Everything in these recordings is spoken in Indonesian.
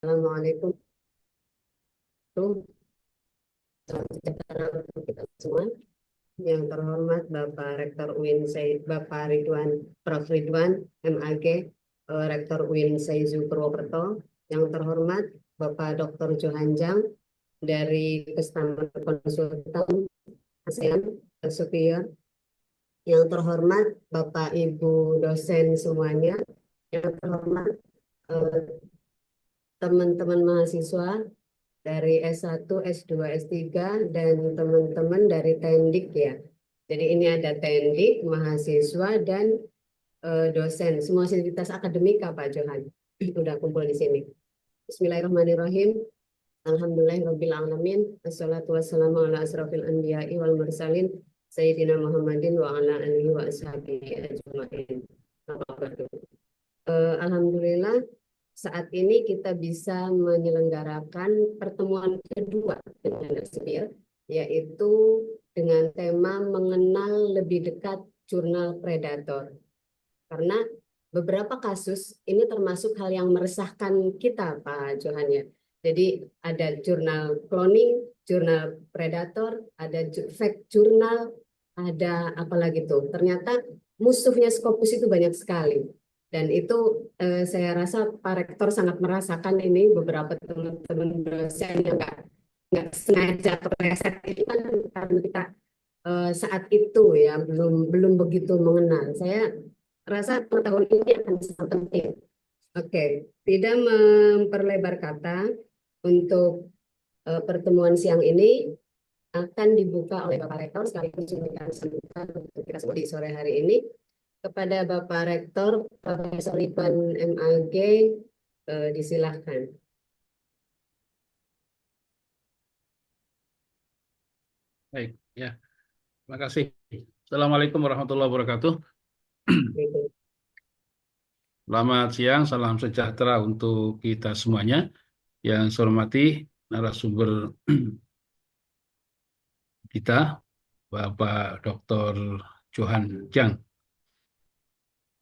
Assalamualaikum Selamat sejahtera untuk kita semua. Yang terhormat Bapak Rektor UIN Bapak Prof. Ridwan MAG, Rektor UIN Saizu Purwokerto. Yang terhormat Bapak Dr. Johanjang dari Customer Konsultan ASEAN Superior. Yang terhormat Bapak Ibu dosen semuanya. Yang terhormat eh, teman-teman mahasiswa dari S1, S2, S3, dan teman-teman dari Tendik ya. Jadi ini ada Tendik, mahasiswa, dan dosen. Semua sivitas akademika Pak Johan. Udah kumpul di sini. Bismillahirrahmanirrahim. Alhamdulillahirabbil alamin. Wassalatu wassalamu ala asrofil anbiya'i wal mursalin. Sayyidina Muhammadin wa ala alihi wa ashabihi ajma'in. Alhamdulillah saat ini kita bisa menyelenggarakan pertemuan kedua dengan Elsevier, yaitu dengan tema mengenal lebih dekat jurnal predator. Karena beberapa kasus ini termasuk hal yang meresahkan kita, Pak Johan ya. Jadi ada jurnal cloning, jurnal predator, ada fake jurnal, ada apa lagi tuh. Ternyata musuhnya Scopus itu banyak sekali. Dan itu saya rasa Pak Rektor sangat merasakan ini beberapa teman-teman dosen yang nggak sengaja kepleset itu kan karena kita saat itu ya belum begitu mengenal. Saya rasa pengetahuan ini akan sangat penting. Oke, tidak memperlebar kata untuk pertemuan siang ini akan dibuka oleh Bapak Rektor sekaligus memberikan sambutan untuk kita semua di sore hari ini kepada Bapak Rektor Profesor Ridwan MAG, disilahkan. Baik, ya. Terima kasih. Assalamualaikum warahmatullahi wabarakatuh. Gitu. Selamat siang, salam sejahtera untuk kita semuanya. Yang saya hormati narasumber kita, Bapak Dr. Johan Jang.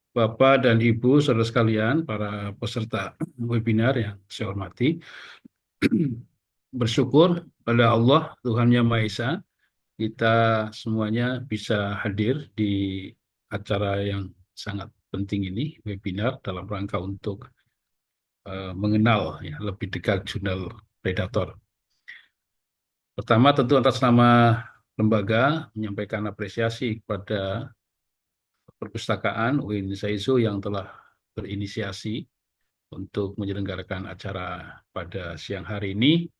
Bapak dan Ibu, saudara sekalian, para peserta webinar yang saya hormati, bersyukur pada Allah, Tuhan Yang Maha Esa, kita semuanya bisa hadir di acara yang sangat penting ini, webinar dalam rangka untuk mengenal ya, lebih dekat jurnal predator. Pertama tentu atas nama lembaga menyampaikan apresiasi kepada perpustakaan UIN Saizu yang telah berinisiasi untuk menyelenggarakan acara pada siang hari ini.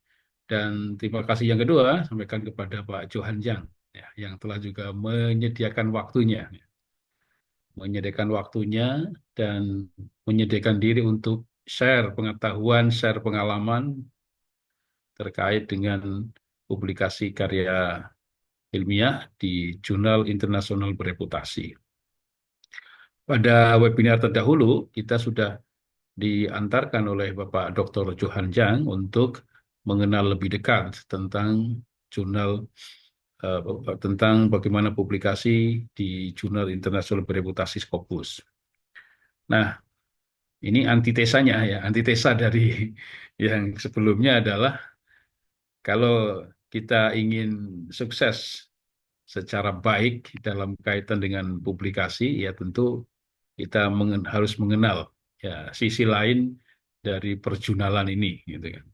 Dan terima kasih yang kedua sampaikan kepada Pak Johan Jang ya, yang telah juga menyediakan waktunya dan menyediakan diri untuk share pengetahuan, share pengalaman terkait dengan publikasi karya ilmiah di jurnal internasional bereputasi. Pada webinar terdahulu, kita sudah diantarkan oleh Bapak Dr. Johan Jang untuk mengenal lebih dekat tentang jurnal tentang bagaimana publikasi di jurnal internasional bereputasi Scopus. Nah, ini antitesanya ya, antitesa dari yang sebelumnya adalah kalau kita ingin sukses secara baik dalam kaitan dengan publikasi, ya tentu kita harus mengenal ya sisi lain dari perjunalan ini, gitu kan.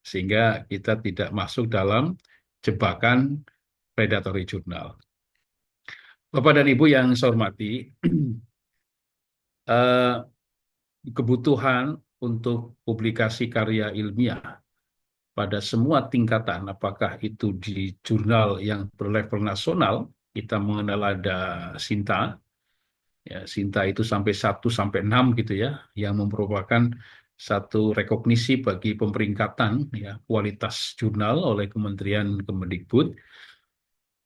Sehingga kita tidak masuk dalam jebakan predatory jurnal. Bapak dan Ibu yang saya hormati, kebutuhan untuk publikasi karya ilmiah pada semua tingkatan, apakah itu di jurnal yang berlevel nasional, kita mengenal ada Sinta, ya, Sinta itu sampai 1 sampai 6 gitu ya, yang merupakan satu rekognisi bagi pemeringkatan ya, kualitas jurnal oleh Kementerian Kemendikbud.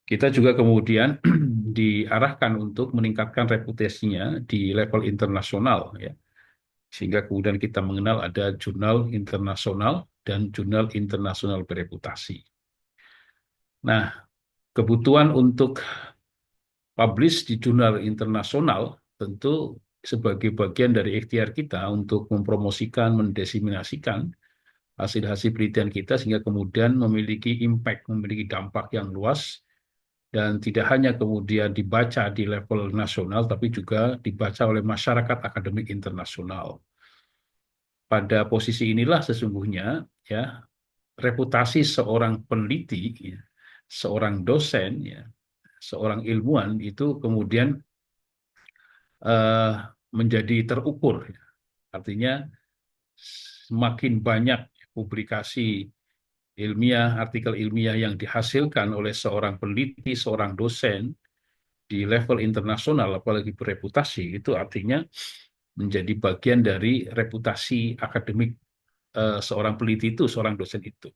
Kita juga kemudian diarahkan untuk meningkatkan reputasinya di level internasional ya. Sehingga kemudian kita mengenal ada jurnal internasional dan jurnal internasional bereputasi. Nah, kebutuhan untuk publish di jurnal internasional tentu sebagai bagian dari ikhtiar kita untuk mempromosikan, mendesiminasikan hasil-hasil penelitian kita sehingga kemudian memiliki impact, memiliki dampak yang luas dan tidak hanya kemudian dibaca di level nasional tapi juga dibaca oleh masyarakat akademik internasional. Pada posisi inilah sesungguhnya ya reputasi seorang peneliti, ya, seorang dosen, ya, seorang ilmuwan itu kemudian eh, menjadi terukur. Artinya semakin banyak publikasi ilmiah, artikel ilmiah yang dihasilkan oleh seorang peneliti, seorang dosen di level internasional, apalagi bereputasi, itu artinya menjadi bagian dari reputasi akademik seorang peneliti itu, seorang dosen itu.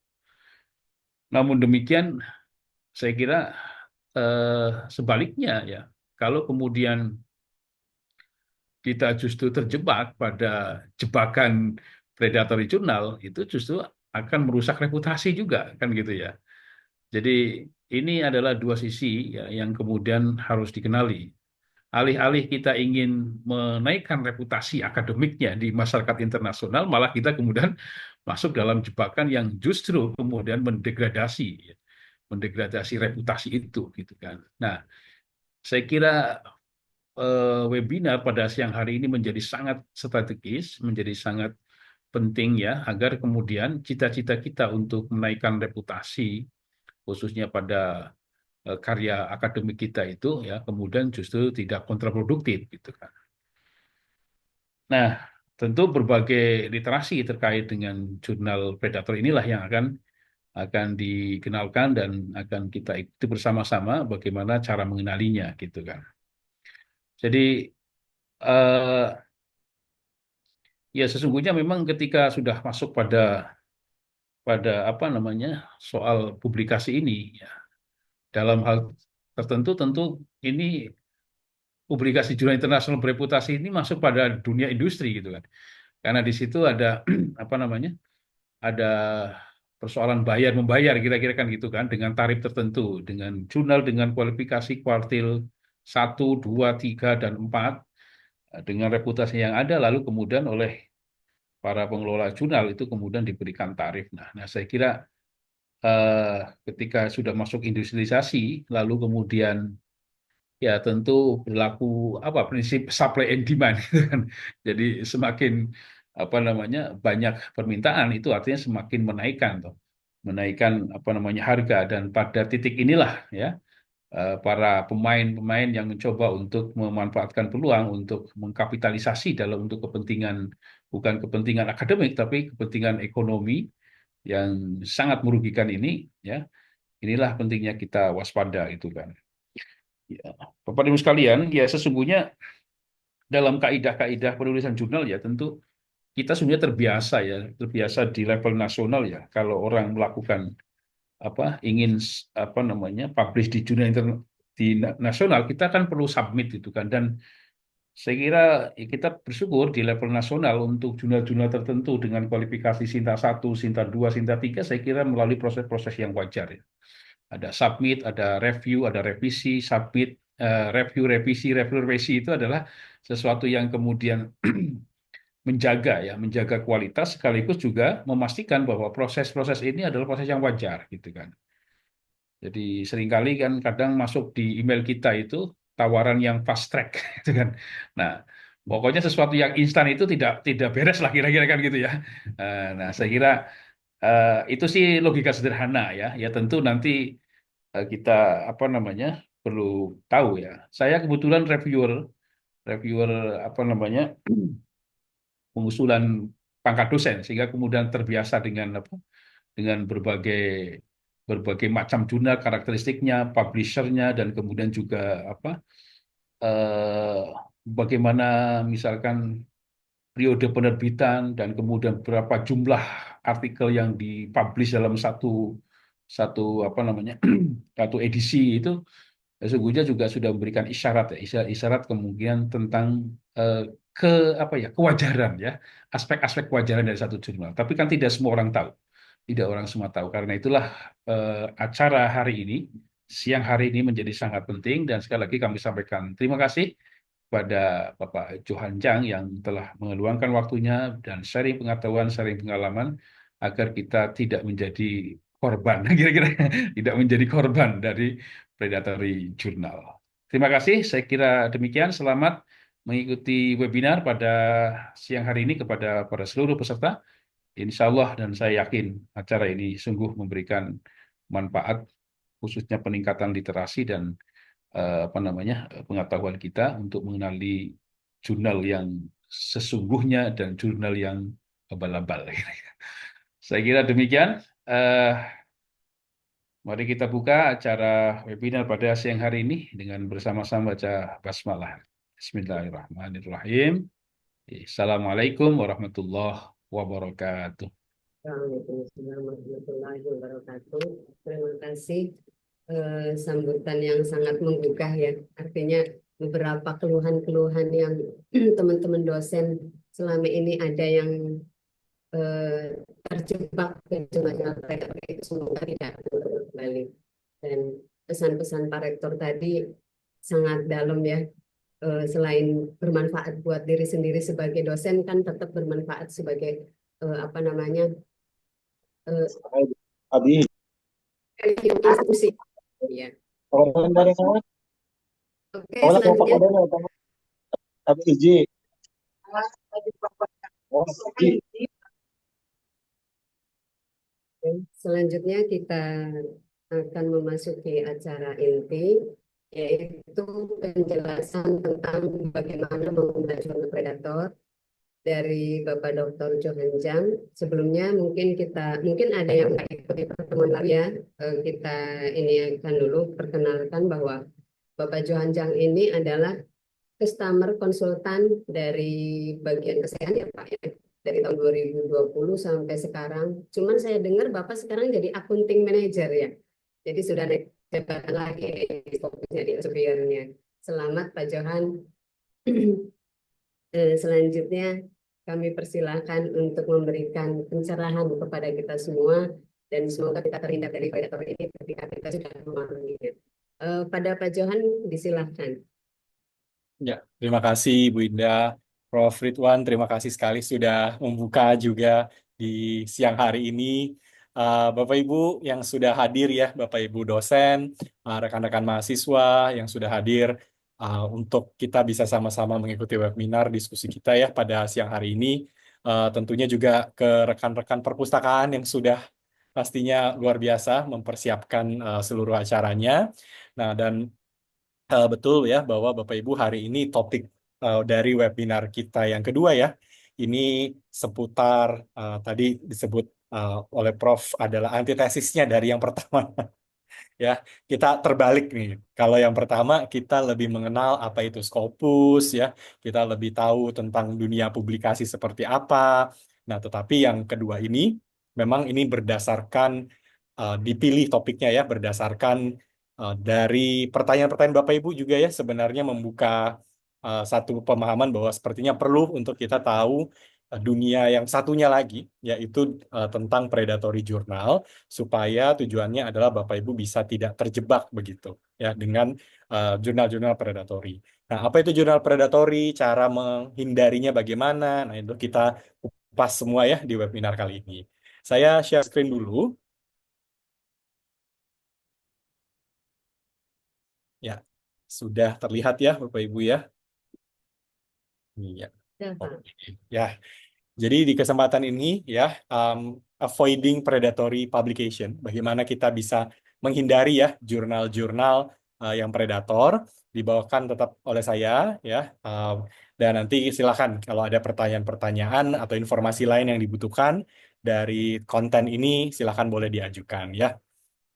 Namun demikian, saya kira sebaliknya ya, kalau kemudian kita justru terjebak pada jebakan predatory jurnal, itu justru akan merusak reputasi juga, kan gitu ya. Jadi ini adalah dua sisi ya, yang kemudian harus dikenali. Alih-alih kita ingin menaikkan reputasi akademiknya di masyarakat internasional, malah kita kemudian masuk dalam jebakan yang justru kemudian mendegradasi, ya, mendegradasi reputasi itu, gitu kan. Nah, saya kira webinar pada siang hari ini menjadi sangat strategis, menjadi sangat penting ya, agar kemudian cita-cita kita untuk menaikkan reputasi, khususnya pada karya akademik kita itu ya, kemudian justru tidak kontraproduktif gitu kan. Nah, tentu berbagai literasi terkait dengan jurnal Predator inilah yang akan dikenalkan dan akan kita ikuti bersama-sama bagaimana cara mengenalinya gitu kan. Jadi eh, ya sesungguhnya memang ketika sudah masuk pada pada apa namanya soal publikasi ini ya, dalam hal tertentu tentu ini publikasi jurnal internasional bereputasi ini masuk pada dunia industri gitu kan. Karena di situ ada apa namanya? Ada persoalan bayar membayar kira-kira kan gitu kan dengan tarif tertentu, dengan jurnal dengan kualifikasi kuartil 1, 2, 3 dan 4 dengan reputasi yang ada lalu kemudian oleh para pengelola jurnal itu kemudian diberikan tarif. Nah, saya kira eh, ketika sudah masuk industrialisasi, lalu kemudian ya tentu berlaku apa prinsip supply and demand gitu kan. Jadi semakin apa namanya banyak permintaan itu artinya semakin menaikkan tuh, menaikkan apa namanya harga dan pada titik inilah ya para pemain-pemain yang mencoba untuk memanfaatkan peluang untuk mengkapitalisasi dalam untuk kepentingan bukan kepentingan akademik tapi kepentingan ekonomi yang sangat merugikan ini ya inilah pentingnya kita waspada itu kan. Ya, Bapak Ibu sekalian, ya sesungguhnya dalam kaidah-kaidah penulisan jurnal ya tentu kita sebenarnya terbiasa ya, terbiasa di level nasional ya. Kalau orang melakukan apa ingin apa namanya publish di jurnal di nasional, kita kan perlu submit itu kan. Dan saya kira ya, kita bersyukur di level nasional untuk jurnal-jurnal tertentu dengan kualifikasi Sinta 1, Sinta 2, Sinta 3, saya kira melalui proses-proses yang wajar ya. Ada submit, ada review, ada revisi, submit, review, revisi itu adalah sesuatu yang kemudian menjaga ya, menjaga kualitas sekaligus juga memastikan bahwa proses-proses ini adalah proses yang wajar gitu kan. Jadi seringkali kan kadang masuk di email kita itu tawaran yang fast track gitu kan. Nah, pokoknya sesuatu yang instan itu tidak beres lah kira-kira kan gitu ya. Nah, saya kira itu sih logika sederhana ya. Ya tentu nanti kita apa namanya perlu tahu ya. Saya kebetulan reviewer reviewer apa namanya pengusulan pangkat dosen sehingga kemudian terbiasa dengan apa dengan berbagai berbagai macam jurnal karakteristiknya, publishernya dan kemudian juga apa eh, bagaimana misalkan periode penerbitan dan kemudian berapa jumlah artikel yang dipublish dalam satu satu apa namanya satu edisi itu sesungguhnya juga sudah memberikan isyarat ya, isyarat kemungkinan tentang eh, ke apa ya kewajaran ya aspek-aspek kewajaran dari satu jurnal. Tapi kan tidak semua orang tahu, tidak orang semua tahu. Karena itulah acara hari ini siang hari ini menjadi sangat penting dan sekali lagi kami sampaikan terima kasih kepada Bapak Johan Jang yang telah mengeluangkan waktunya dan sharing pengetahuan, sharing pengalaman agar kita tidak menjadi korban, kira-kira tidak menjadi korban dari predatory jurnal. Terima kasih, saya kira demikian. Selamat mengikuti webinar pada siang hari ini kepada para seluruh peserta. Insya Allah dan saya yakin acara ini sungguh memberikan manfaat, khususnya peningkatan literasi dan apa namanya pengetahuan kita untuk mengenali jurnal yang sesungguhnya dan jurnal yang abal-abal. Saya kira demikian. Eh, Mari kita buka acara webinar pada siang hari ini dengan bersama-sama baca basmalah. Bismillahirrahmanirrahim. Assalamualaikum warahmatullahi wabarakatuh. Waalaikumsalam warahmatullahi wabarakatuh. Terima kasih sambutan yang sangat menggugah ya. Artinya beberapa keluhan-keluhan yang teman-teman dosen selama ini ada yang terjebak ke masalah rektor itu semoga tidak kembali. Dan pesan-pesan Pak Rektor tadi sangat dalam ya. Selain bermanfaat buat diri sendiri sebagai dosen kan tetap bermanfaat sebagai apa namanya Abi, institusi. Ya. orang dari sana, Oke, orang selanjutnya tapi hiji, oh hiji, selanjutnya kita akan memasuki acara inti, yaitu penjelasan tentang bagaimana mengubah jurnal predator dari Bapak Dr. Johan Jang. Sebelumnya mungkin ada yang nggak ikuti pertemuan lalu ya. Kita ini akan dulu perkenalkan bahwa Bapak Johan Jang ini adalah customer konsultan dari bagian kesehatan ya Pak ya. Dari tahun 2020 sampai sekarang. Cuman saya dengar Bapak sekarang jadi accounting manager ya. Jadi sudah naik jabatan lagi fokusnya di supirnya. Selamat Pak Johan. Selanjutnya kami persilahkan untuk memberikan pencerahan kepada kita semua dan semoga kita terhindar dari predator ini ketika kita sudah memahaminya. Pada Pak Johan disilahkan. Ya, terima kasih Bu Indah, Prof. Ridwan, terima kasih sekali sudah membuka juga di siang hari ini. Bapak Ibu yang sudah hadir ya, Bapak Ibu dosen, rekan-rekan mahasiswa yang sudah hadir untuk kita bisa sama-sama mengikuti webinar diskusi kita ya pada siang hari ini. Tentunya juga ke rekan-rekan perpustakaan yang sudah pastinya luar biasa mempersiapkan seluruh acaranya. Nah, dan betul ya bahwa Bapak Ibu hari ini topik dari webinar kita yang kedua ya, ini seputar tadi disebut oleh Prof adalah antitesisnya dari yang pertama. Ya, kita terbalik nih. Kalau yang pertama kita lebih mengenal apa itu Scopus ya, kita lebih tahu tentang dunia publikasi seperti apa. Nah, tetapi yang kedua ini memang ini berdasarkan dipilih topiknya ya berdasarkan dari pertanyaan-pertanyaan Bapak Ibu juga ya sebenarnya membuka satu pemahaman bahwa sepertinya perlu untuk kita tahu dunia yang satunya lagi yaitu tentang predatory journal supaya tujuannya adalah Bapak Ibu bisa tidak terjebak begitu ya dengan jurnal-jurnal predatory. Nah, apa itu jurnal predatory, cara menghindarinya bagaimana? Nah, itu kita kupas semua ya di webinar kali ini. Saya share screen dulu. Ya, sudah terlihat ya Bapak Ibu ya. Iya. Ya, Pak. Oke. Ya, jadi di kesempatan ini ya, avoiding predatory publication, bagaimana kita bisa menghindari ya jurnal-jurnal yang predator, dibawakan tetap oleh saya ya. Dan nanti silakan kalau ada pertanyaan-pertanyaan atau informasi lain yang dibutuhkan dari konten ini, silakan boleh diajukan ya.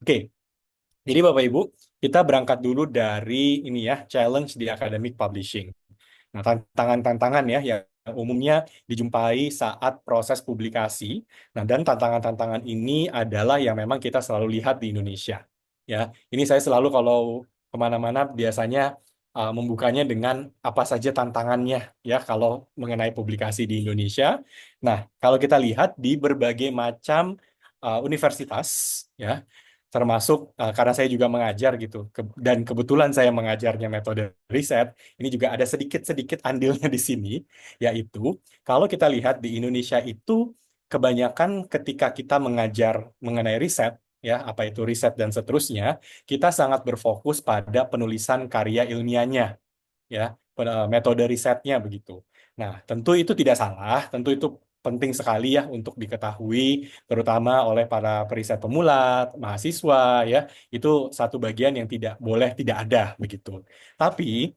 Oke. Jadi Bapak Ibu, kita berangkat dulu dari ini ya, challenge di academic publishing. Nah, tantangan-tantangan ya yang umumnya dijumpai saat proses publikasi. Nah, dan tantangan-tantangan ini adalah yang memang kita selalu lihat di Indonesia. Ya, ini saya selalu kalau kemana-mana biasanya membukanya dengan apa saja tantangannya ya kalau mengenai publikasi di Indonesia. Nah, kalau kita lihat di berbagai macam universitas ya termasuk karena saya juga mengajar gitu dan kebetulan saya mengajarnya metode riset ini juga ada sedikit-sedikit andilnya di sini yaitu kalau kita lihat di Indonesia itu kebanyakan ketika kita mengajar mengenai riset, ya, apa itu riset dan seterusnya, kita sangat berfokus pada penulisan karya ilmiahnya, ya, metode risetnya begitu. Nah, tentu itu tidak salah, tentu itu penting sekali ya untuk diketahui, terutama oleh para periset pemula, mahasiswa, ya, itu satu bagian yang tidak boleh tidak ada begitu. Tapi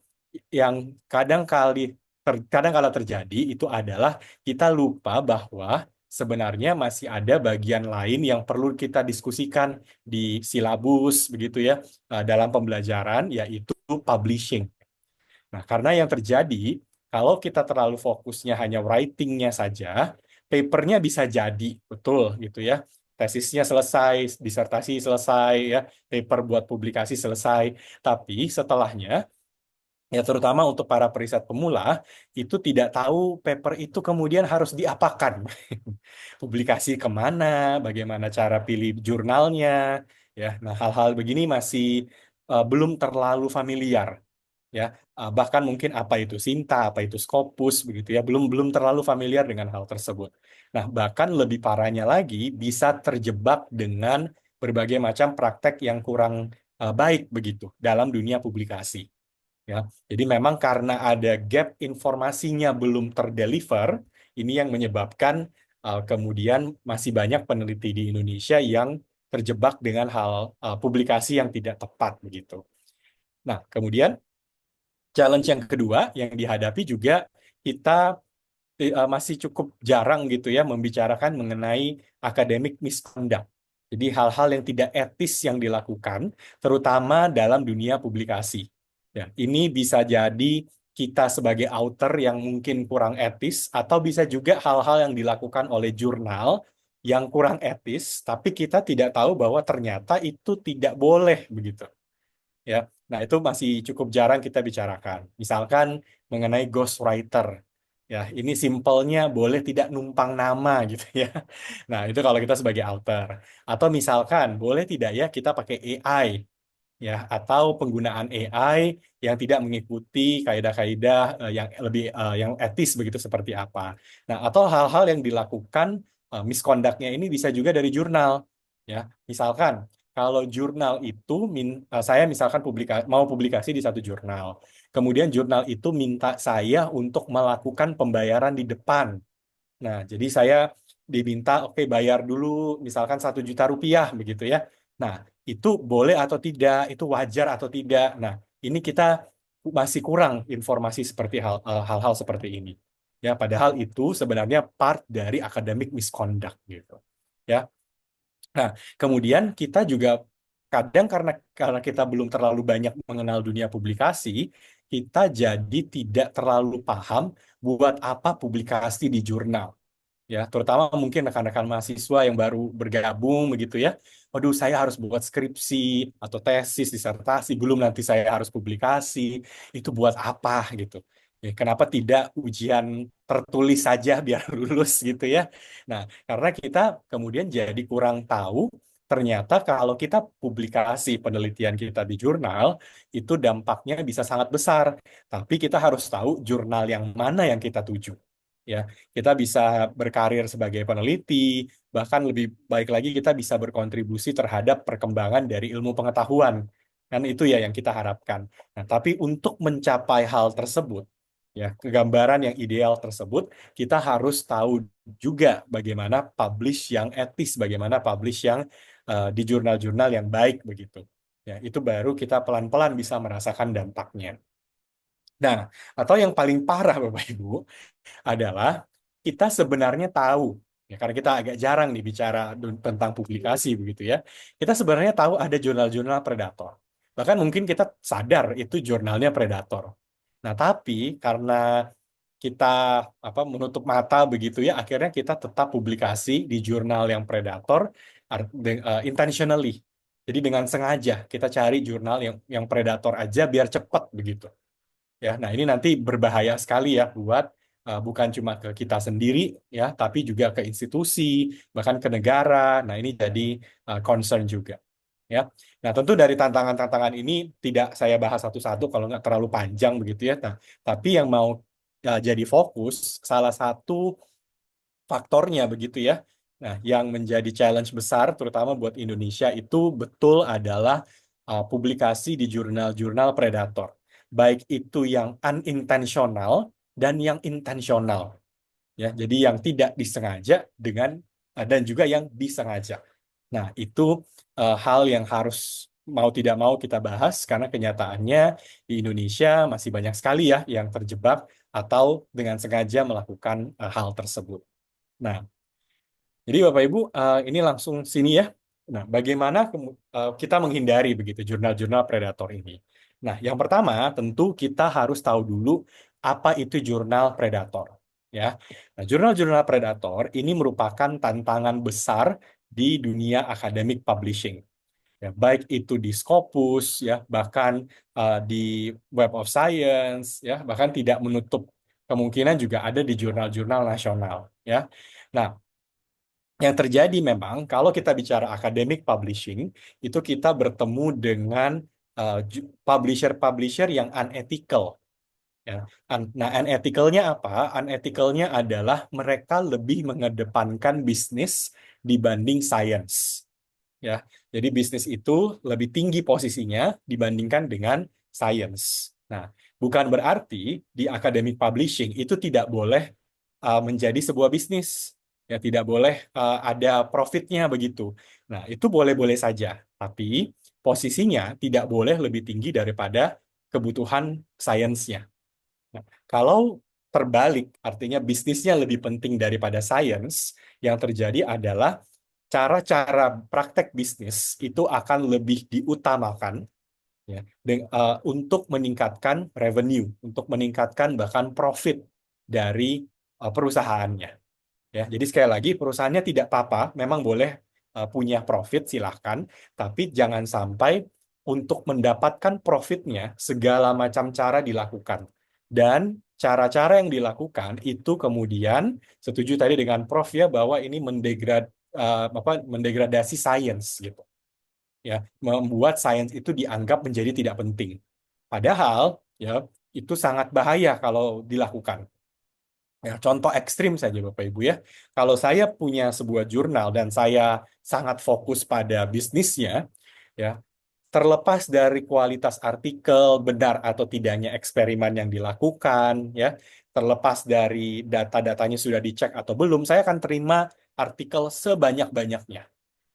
yang kadang kala terjadi itu adalah kita lupa bahwa sebenarnya masih ada bagian lain yang perlu kita diskusikan di silabus begitu ya, dalam pembelajaran, yaitu publishing. Nah, karena yang terjadi, kalau kita terlalu fokusnya hanya writing-nya saja, papernya bisa jadi, betul gitu ya. Tesisnya selesai, disertasi selesai, ya, paper buat publikasi selesai. Tapi setelahnya, ya terutama untuk para periset pemula, itu tidak tahu paper itu kemudian harus diapakan. Publikasi kemana, bagaimana cara pilih jurnalnya, ya. Nah, hal-hal begini masih belum terlalu familiar, ya. Bahkan mungkin apa itu Sinta, apa itu Scopus begitu ya, belum belum terlalu familiar dengan hal tersebut. Nah, bahkan lebih parahnya lagi bisa terjebak dengan berbagai macam praktek yang kurang baik begitu dalam dunia publikasi, ya. Jadi memang karena ada gap informasinya belum terdeliver, ini yang menyebabkan kemudian masih banyak peneliti di Indonesia yang terjebak dengan hal publikasi yang tidak tepat begitu. Nah, kemudian challenge yang kedua yang dihadapi juga, kita masih cukup jarang gitu ya membicarakan mengenai academic misconduct. Jadi hal-hal yang tidak etis yang dilakukan, terutama dalam dunia publikasi. Ya, ini bisa jadi kita sebagai author yang mungkin kurang etis, atau bisa juga hal-hal yang dilakukan oleh jurnal yang kurang etis, tapi kita tidak tahu bahwa ternyata itu tidak boleh begitu. Ya, nah itu masih cukup jarang kita bicarakan. Misalkan mengenai ghostwriter. Ya, ini simpelnya boleh tidak numpang nama gitu ya. Nah, itu kalau kita sebagai author. Atau misalkan boleh tidak ya kita pakai AI, ya, atau penggunaan AI yang tidak mengikuti kaidah-kaidah yang etis begitu seperti apa. Nah, atau hal-hal yang dilakukan misconduct-nya ini bisa juga dari jurnal, ya. Misalkan kalau jurnal itu saya misalkan mau publikasi di satu jurnal. Kemudian jurnal itu minta saya untuk melakukan pembayaran di depan. Nah, jadi saya diminta, oke, bayar dulu misalkan 1 juta rupiah begitu ya. Nah, itu boleh atau tidak, itu wajar atau tidak. Nah, ini kita masih kurang informasi seperti hal-hal seperti ini. Ya, padahal itu sebenarnya part dari academic misconduct gitu. Ya. Nah, kemudian kita juga kadang karena kita belum terlalu banyak mengenal dunia publikasi, kita jadi tidak terlalu paham buat apa publikasi di jurnal. Ya, terutama mungkin rekan-rekan mahasiswa yang baru bergabung begitu ya. Waduh, saya harus buat skripsi atau tesis, disertasi, belum nanti saya harus publikasi. Itu buat apa gitu. Ya, kenapa tidak ujian tertulis saja biar lulus gitu ya. Nah, karena kita kemudian jadi kurang tahu ternyata kalau kita publikasi penelitian kita di jurnal, itu dampaknya bisa sangat besar. Tapi kita harus tahu jurnal yang mana yang kita tuju. Ya, kita bisa berkarir sebagai peneliti, bahkan lebih baik lagi kita bisa berkontribusi terhadap perkembangan dari ilmu pengetahuan. Kan itu ya yang kita harapkan. Nah, tapi untuk mencapai hal tersebut, ya, kegambaran yang ideal tersebut, kita harus tahu juga bagaimana publish yang etis, bagaimana publish yang di jurnal-jurnal yang baik begitu. Ya, itu baru kita pelan-pelan bisa merasakan dampaknya. Nah, atau yang paling parah Bapak Ibu adalah kita sebenarnya tahu, ya, karena kita agak jarang nih bicara tentang publikasi begitu ya. Kita sebenarnya tahu ada jurnal-jurnal predator. Bahkan mungkin kita sadar itu jurnalnya predator. Nah, tapi karena kita menutup mata begitu ya, akhirnya kita tetap publikasi di jurnal yang predator intentionally. Jadi dengan sengaja kita cari jurnal yang predator aja biar cepat begitu. Ya, nah ini nanti berbahaya sekali ya buat bukan cuma ke kita sendiri ya, tapi juga ke institusi, bahkan ke negara. Nah, ini jadi concern juga. Ya. Nah, tentu dari tantangan-tantangan ini tidak saya bahas satu-satu kalau nggak terlalu panjang begitu ya. Nah, tapi yang mau jadi fokus, salah satu faktornya begitu ya. Nah, yang menjadi challenge besar terutama buat Indonesia itu betul adalah publikasi di jurnal-jurnal predator. Baik itu yang unintentional dan yang intensional. Ya, jadi yang tidak disengaja dan juga yang disengaja. Nah, itu hal yang harus mau tidak mau kita bahas karena kenyataannya di Indonesia masih banyak sekali ya yang terjebak atau dengan sengaja melakukan hal tersebut. Nah, jadi Bapak Ibu, ini langsung sini ya. Nah, bagaimana kita menghindari begitu jurnal-jurnal predator ini? Nah, yang pertama tentu kita harus tahu dulu apa itu jurnal predator. Ya, nah, jurnal-jurnal predator ini merupakan tantangan besar di dunia akademik publishing. Ya, baik itu di Scopus, ya, bahkan di Web of Science, ya, bahkan tidak menutup kemungkinan juga ada di jurnal-jurnal nasional. Ya, nah. Yang terjadi memang kalau kita bicara academic publishing, itu kita bertemu dengan publisher-publisher yang unethical. Ya. Nah, unethicalnya apa? Unethicalnya adalah mereka lebih mengedepankan bisnis dibanding science. Ya, jadi bisnis itu lebih tinggi posisinya dibandingkan dengan science. Nah, bukan berarti di academic publishing itu tidak boleh menjadi sebuah bisnis. Ya, tidak boleh ada profitnya begitu. Nah, itu boleh-boleh saja. Tapi posisinya tidak boleh lebih tinggi daripada kebutuhan sainsnya. Nah, kalau terbalik, artinya bisnisnya lebih penting daripada sains, yang terjadi adalah cara-cara praktek bisnis itu akan lebih diutamakan ya, untuk meningkatkan revenue, untuk meningkatkan bahkan profit dari perusahaannya. Ya, jadi sekali lagi perusahaannya tidak apa-apa, memang boleh punya profit silahkan, tapi jangan sampai untuk mendapatkan profitnya segala macam cara dilakukan. Dan cara-cara yang dilakukan itu kemudian setuju tadi dengan Prof ya bahwa ini mendegradasi sains gitu. Ya, membuat sains itu dianggap menjadi tidak penting. Padahal ya itu sangat bahaya kalau dilakukan. Ya, contoh ekstrim saja Bapak Ibu ya. Kalau saya punya sebuah jurnal dan saya sangat fokus pada bisnisnya, ya, terlepas dari kualitas artikel, benar atau tidaknya eksperimen yang dilakukan, ya, terlepas dari data-datanya sudah dicek atau belum, saya akan terima artikel sebanyak-banyaknya.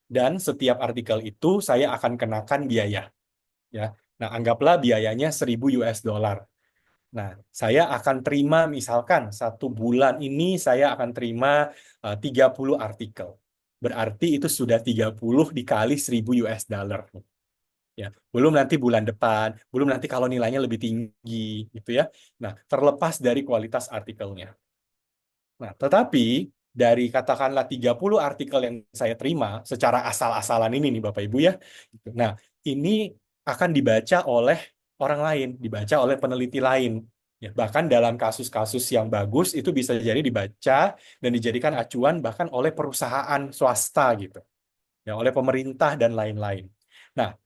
Dan setiap artikel itu saya akan kenakan biaya. Ya. Nah, anggaplah biayanya 1.000 US dollar. Nah, saya akan terima misalkan 1 bulan ini saya akan terima 30 artikel. Berarti itu sudah 30 dikali 1.000 US dollar. Ya, belum nanti bulan depan, belum nanti kalau nilainya lebih tinggi gitu ya. Nah, terlepas dari kualitas artikelnya. Nah, tetapi dari katakanlah 30 artikel yang saya terima secara asal-asalan ini nih Bapak Ibu ya. Nah, ini akan dibaca oleh orang lain, dibaca oleh peneliti lain. Ya, bahkan dalam kasus-kasus yang bagus itu bisa jadi dibaca dan dijadikan acuan bahkan oleh perusahaan swasta gitu. Ya, oleh pemerintah dan lain-lain. Nah,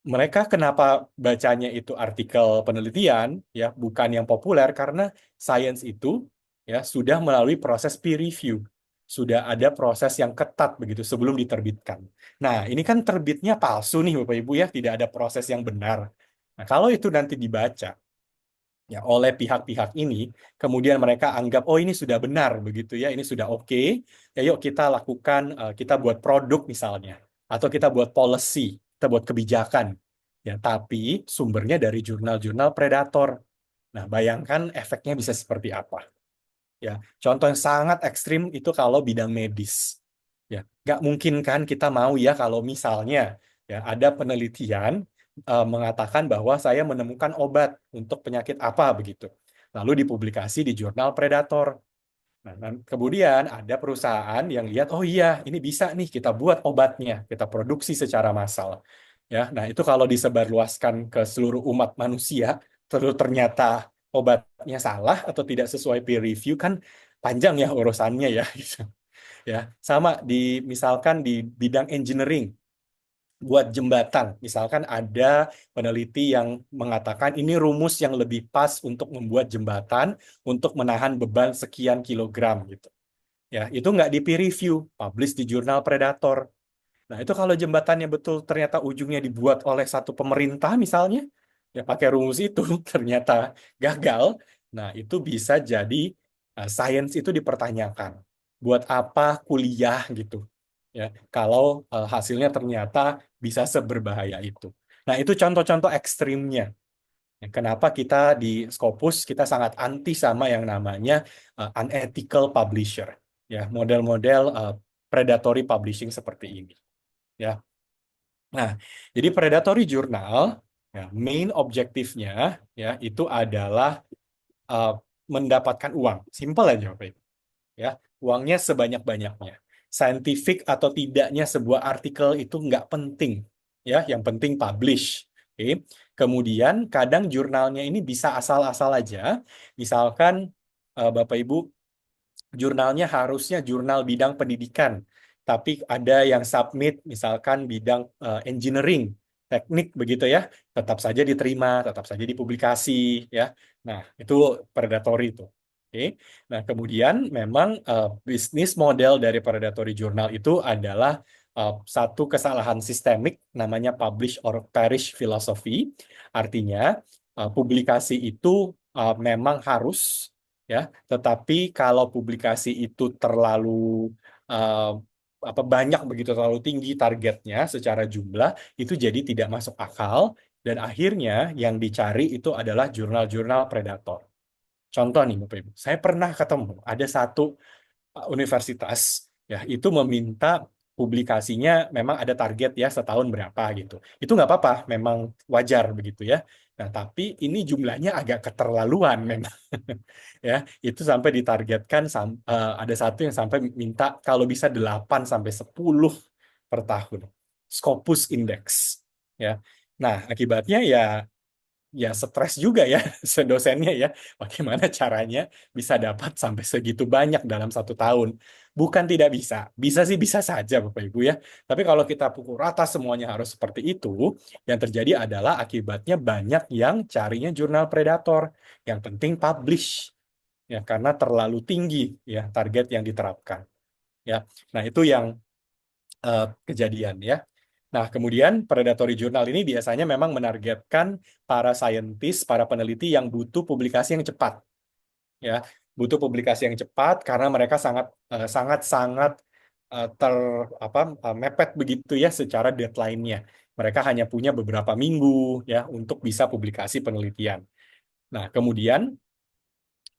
mereka kenapa bacanya itu artikel penelitian ya bukan yang populer karena sains itu ya sudah melalui proses peer review, sudah ada proses yang ketat begitu sebelum diterbitkan. Nah, ini kan terbitnya palsu nih Bapak Ibu ya, tidak ada proses yang benar. Nah, kalau itu nanti dibaca ya oleh pihak-pihak ini, kemudian mereka anggap oh ini sudah benar begitu ya, ini sudah oke. Ya yuk kita lakukan kita buat produk misalnya atau kita buat policy, kita buat kebijakan. Ya, tapi sumbernya dari jurnal-jurnal predator. Nah, bayangkan efeknya bisa seperti apa. Ya, contoh yang sangat ekstrim itu kalau bidang medis. Ya, nggak mungkin kan kita mau ya kalau misalnya ya ada penelitian mengatakan bahwa saya menemukan obat untuk penyakit apa begitu. Lalu dipublikasi di jurnal Predator. Nah, kemudian ada perusahaan yang lihat, oh iya, ini bisa nih kita buat obatnya, kita produksi secara massal. Ya, nah itu kalau disebarluaskan ke seluruh umat manusia, terus ternyata obatnya salah atau tidak sesuai peer review kan panjang ya urusannya ya. Ya, sama misalkan di bidang engineering buat jembatan. Misalkan ada peneliti yang mengatakan ini rumus yang lebih pas untuk membuat jembatan untuk menahan beban sekian kilogram gitu. ya itu nggak di peer review, publish di jurnal Predator. Nah, itu kalau jembatannya betul ternyata ujungnya dibuat oleh satu pemerintah misalnya, ya pakai rumus itu ternyata gagal, nah itu bisa jadi sains itu dipertanyakan. Buat apa kuliah gitu? Ya, kalau hasilnya ternyata bisa seberbahaya itu. Nah, itu contoh-contoh ekstrimnya. Ya, kenapa kita di Scopus kita sangat anti sama yang namanya unethical publisher, ya model-model predatory publishing seperti ini. Ya, nah jadi predatory jurnal, ya, main objektifnya ya itu adalah uh, mendapatkan uang, simple aja, Bapak Ibu. Ya, uangnya sebanyak-banyaknya. Scientific atau tidaknya sebuah artikel itu nggak penting, ya, yang penting publish. Oke. Kemudian kadang jurnalnya ini bisa asal-asal aja, misalkan Bapak Ibu jurnalnya harusnya jurnal bidang pendidikan, tapi ada yang submit misalkan bidang engineering, teknik begitu ya, tetap saja diterima, tetap saja dipublikasi ya. Nah, itu predatory itu. Oke. Nah, kemudian memang bisnis model dari predatory jurnal itu adalah satu kesalahan sistemik namanya publish or perish philosophy. Artinya publikasi itu memang harus, ya, tetapi kalau publikasi itu terlalu uh, banyak begitu, terlalu tinggi targetnya secara jumlah, itu jadi tidak masuk akal, dan akhirnya yang dicari itu adalah jurnal-jurnal predator. Contoh nih Bapak Ibu, saya pernah ketemu ada satu universitas ya itu meminta publikasinya memang ada target ya setahun berapa gitu. Itu nggak apa-apa, memang wajar begitu ya. Nah, tapi ini jumlahnya agak keterlaluan memang. Ya, itu sampai ditargetkan ada satu yang sampai minta kalau bisa 8 sampai 10 per tahun. Scopus Index. Ya. Nah, akibatnya ya stres juga ya sedosennya ya. Bagaimana caranya bisa dapat sampai segitu banyak dalam 1 tahun? Bukan tidak bisa, bisa sih bisa saja Bapak Ibu ya. Tapi kalau kita pukul rata semuanya harus seperti itu, yang terjadi adalah akibatnya banyak yang carinya jurnal predator. Yang penting publish ya karena terlalu tinggi ya target yang diterapkan. Ya, nah itu yang kejadian ya. Nah, kemudian predatory jurnal ini biasanya memang menargetkan para saintis, para peneliti yang butuh publikasi yang cepat. Ya, butuh publikasi yang cepat karena mereka sangat mepet begitu ya secara deadline-nya. Mereka hanya punya beberapa minggu ya untuk bisa publikasi penelitian. Nah, kemudian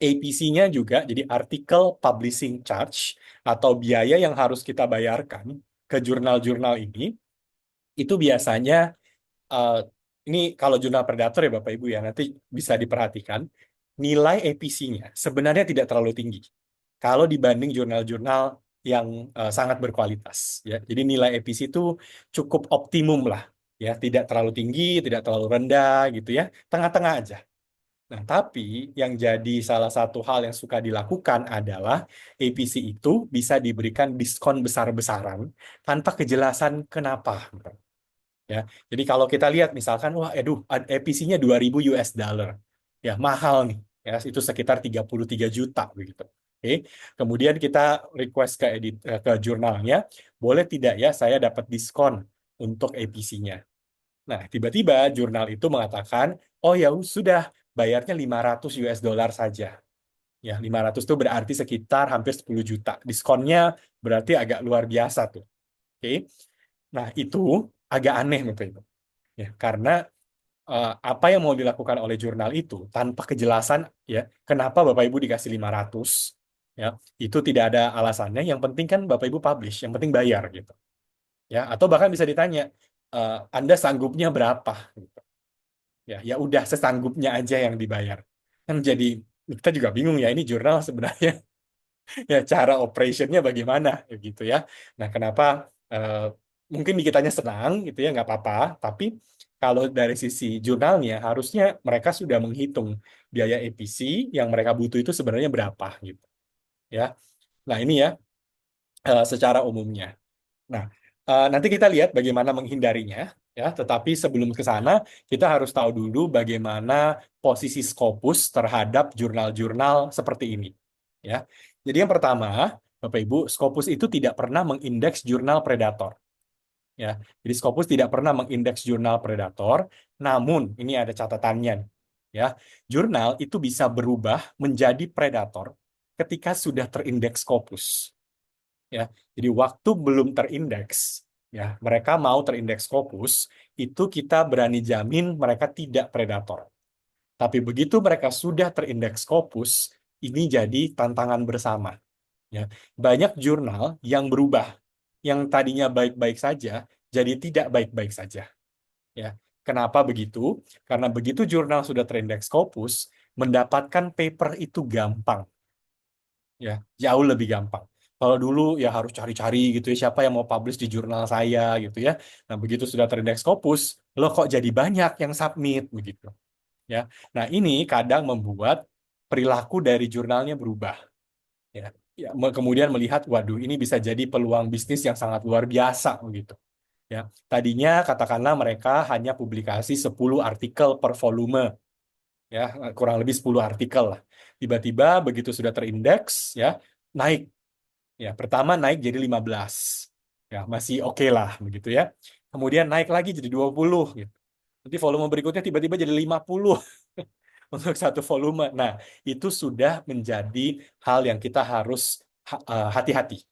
APC-nya juga, jadi Article Publishing Charge atau biaya yang harus kita bayarkan ke jurnal-jurnal ini, itu biasanya eh, ini kalau jurnal predator ya Bapak Ibu ya nanti bisa diperhatikan nilai APC-nya sebenarnya tidak terlalu tinggi kalau dibanding jurnal-jurnal yang sangat berkualitas ya. Jadi nilai APC itu cukup optimum lah ya, tidak terlalu tinggi, tidak terlalu rendah gitu ya, tengah-tengah aja. Nah, tapi yang jadi salah satu hal yang suka dilakukan adalah APC itu bisa diberikan diskon besar-besaran tanpa kejelasan kenapa. Ya, jadi kalau kita lihat misalkan, wah, APC-nya 2.000 US dollar, ya mahal nih, ya itu sekitar 33 juta begitu. Oke, kemudian kita request ke jurnalnya, boleh tidak ya saya dapat diskon untuk APC-nya. Nah, tiba-tiba jurnal itu mengatakan, oh ya sudah, bayarnya 500 US dollar saja. Ya, 500 itu berarti sekitar hampir 10 juta. Diskonnya berarti agak luar biasa tuh. Oke. Nah, itu agak aneh Bapak Ibu. Ya, karena apa yang mau dilakukan oleh jurnal itu tanpa kejelasan ya, kenapa Bapak Ibu dikasih 500 ya, itu tidak ada alasannya, yang penting kan Bapak Ibu publish, yang penting bayar gitu. Ya, atau bahkan bisa ditanya, Anda sanggupnya berapa gitu. Ya, ya udah sesanggupnya aja yang dibayar. Kan jadi kita juga bingung ya, ini jurnal sebenarnya ya cara operationnya bagaimana gitu ya. Nah, kenapa mungkin di kitanya senang gitu ya, nggak apa-apa, tapi kalau dari sisi jurnalnya harusnya mereka sudah menghitung biaya APC yang mereka butuh itu sebenarnya berapa gitu ya. Nah, ini ya secara umumnya. Nah, nanti kita lihat bagaimana menghindarinya ya, tetapi sebelum ke sana kita harus tahu dulu bagaimana posisi Scopus terhadap jurnal-jurnal seperti ini ya. Jadi yang pertama, Bapak Ibu, Scopus itu tidak pernah mengindeks jurnal predator. Ya, jadi Scopus tidak pernah mengindeks jurnal predator, namun ini ada catatannya. Ya, jurnal itu bisa berubah menjadi predator ketika sudah terindeks Scopus. Ya, jadi waktu belum terindeks, ya, mereka mau terindeks Scopus, itu kita berani jamin mereka tidak predator. Tapi begitu mereka sudah terindeks Scopus, ini jadi tantangan bersama. Ya, banyak jurnal yang berubah, yang tadinya baik-baik saja, jadi tidak baik-baik saja. Ya, kenapa begitu? Karena begitu jurnal sudah terindeks Scopus, mendapatkan paper itu gampang. Ya, jauh lebih gampang. Kalau dulu ya harus cari-cari gitu ya, siapa yang mau publish di jurnal saya gitu ya. Nah, begitu sudah terindeks Scopus, lo kok jadi banyak yang submit begitu. Ya. Nah, ini kadang membuat perilaku dari jurnalnya berubah. Ya, kemudian melihat, waduh, ini bisa jadi peluang bisnis yang sangat luar biasa begitu. Ya, tadinya katakanlah mereka hanya publikasi 10 artikel per volume, ya, kurang lebih 10 artikel lah. Tiba-tiba begitu sudah terindeks, ya, naik. Ya, pertama naik jadi 15. Ya, masih oke lah begitu ya. Kemudian naik lagi jadi 20 gitu. Nanti volume berikutnya tiba-tiba jadi 50. Untuk satu volume. Nah, itu sudah menjadi hal yang kita harus hati-hati.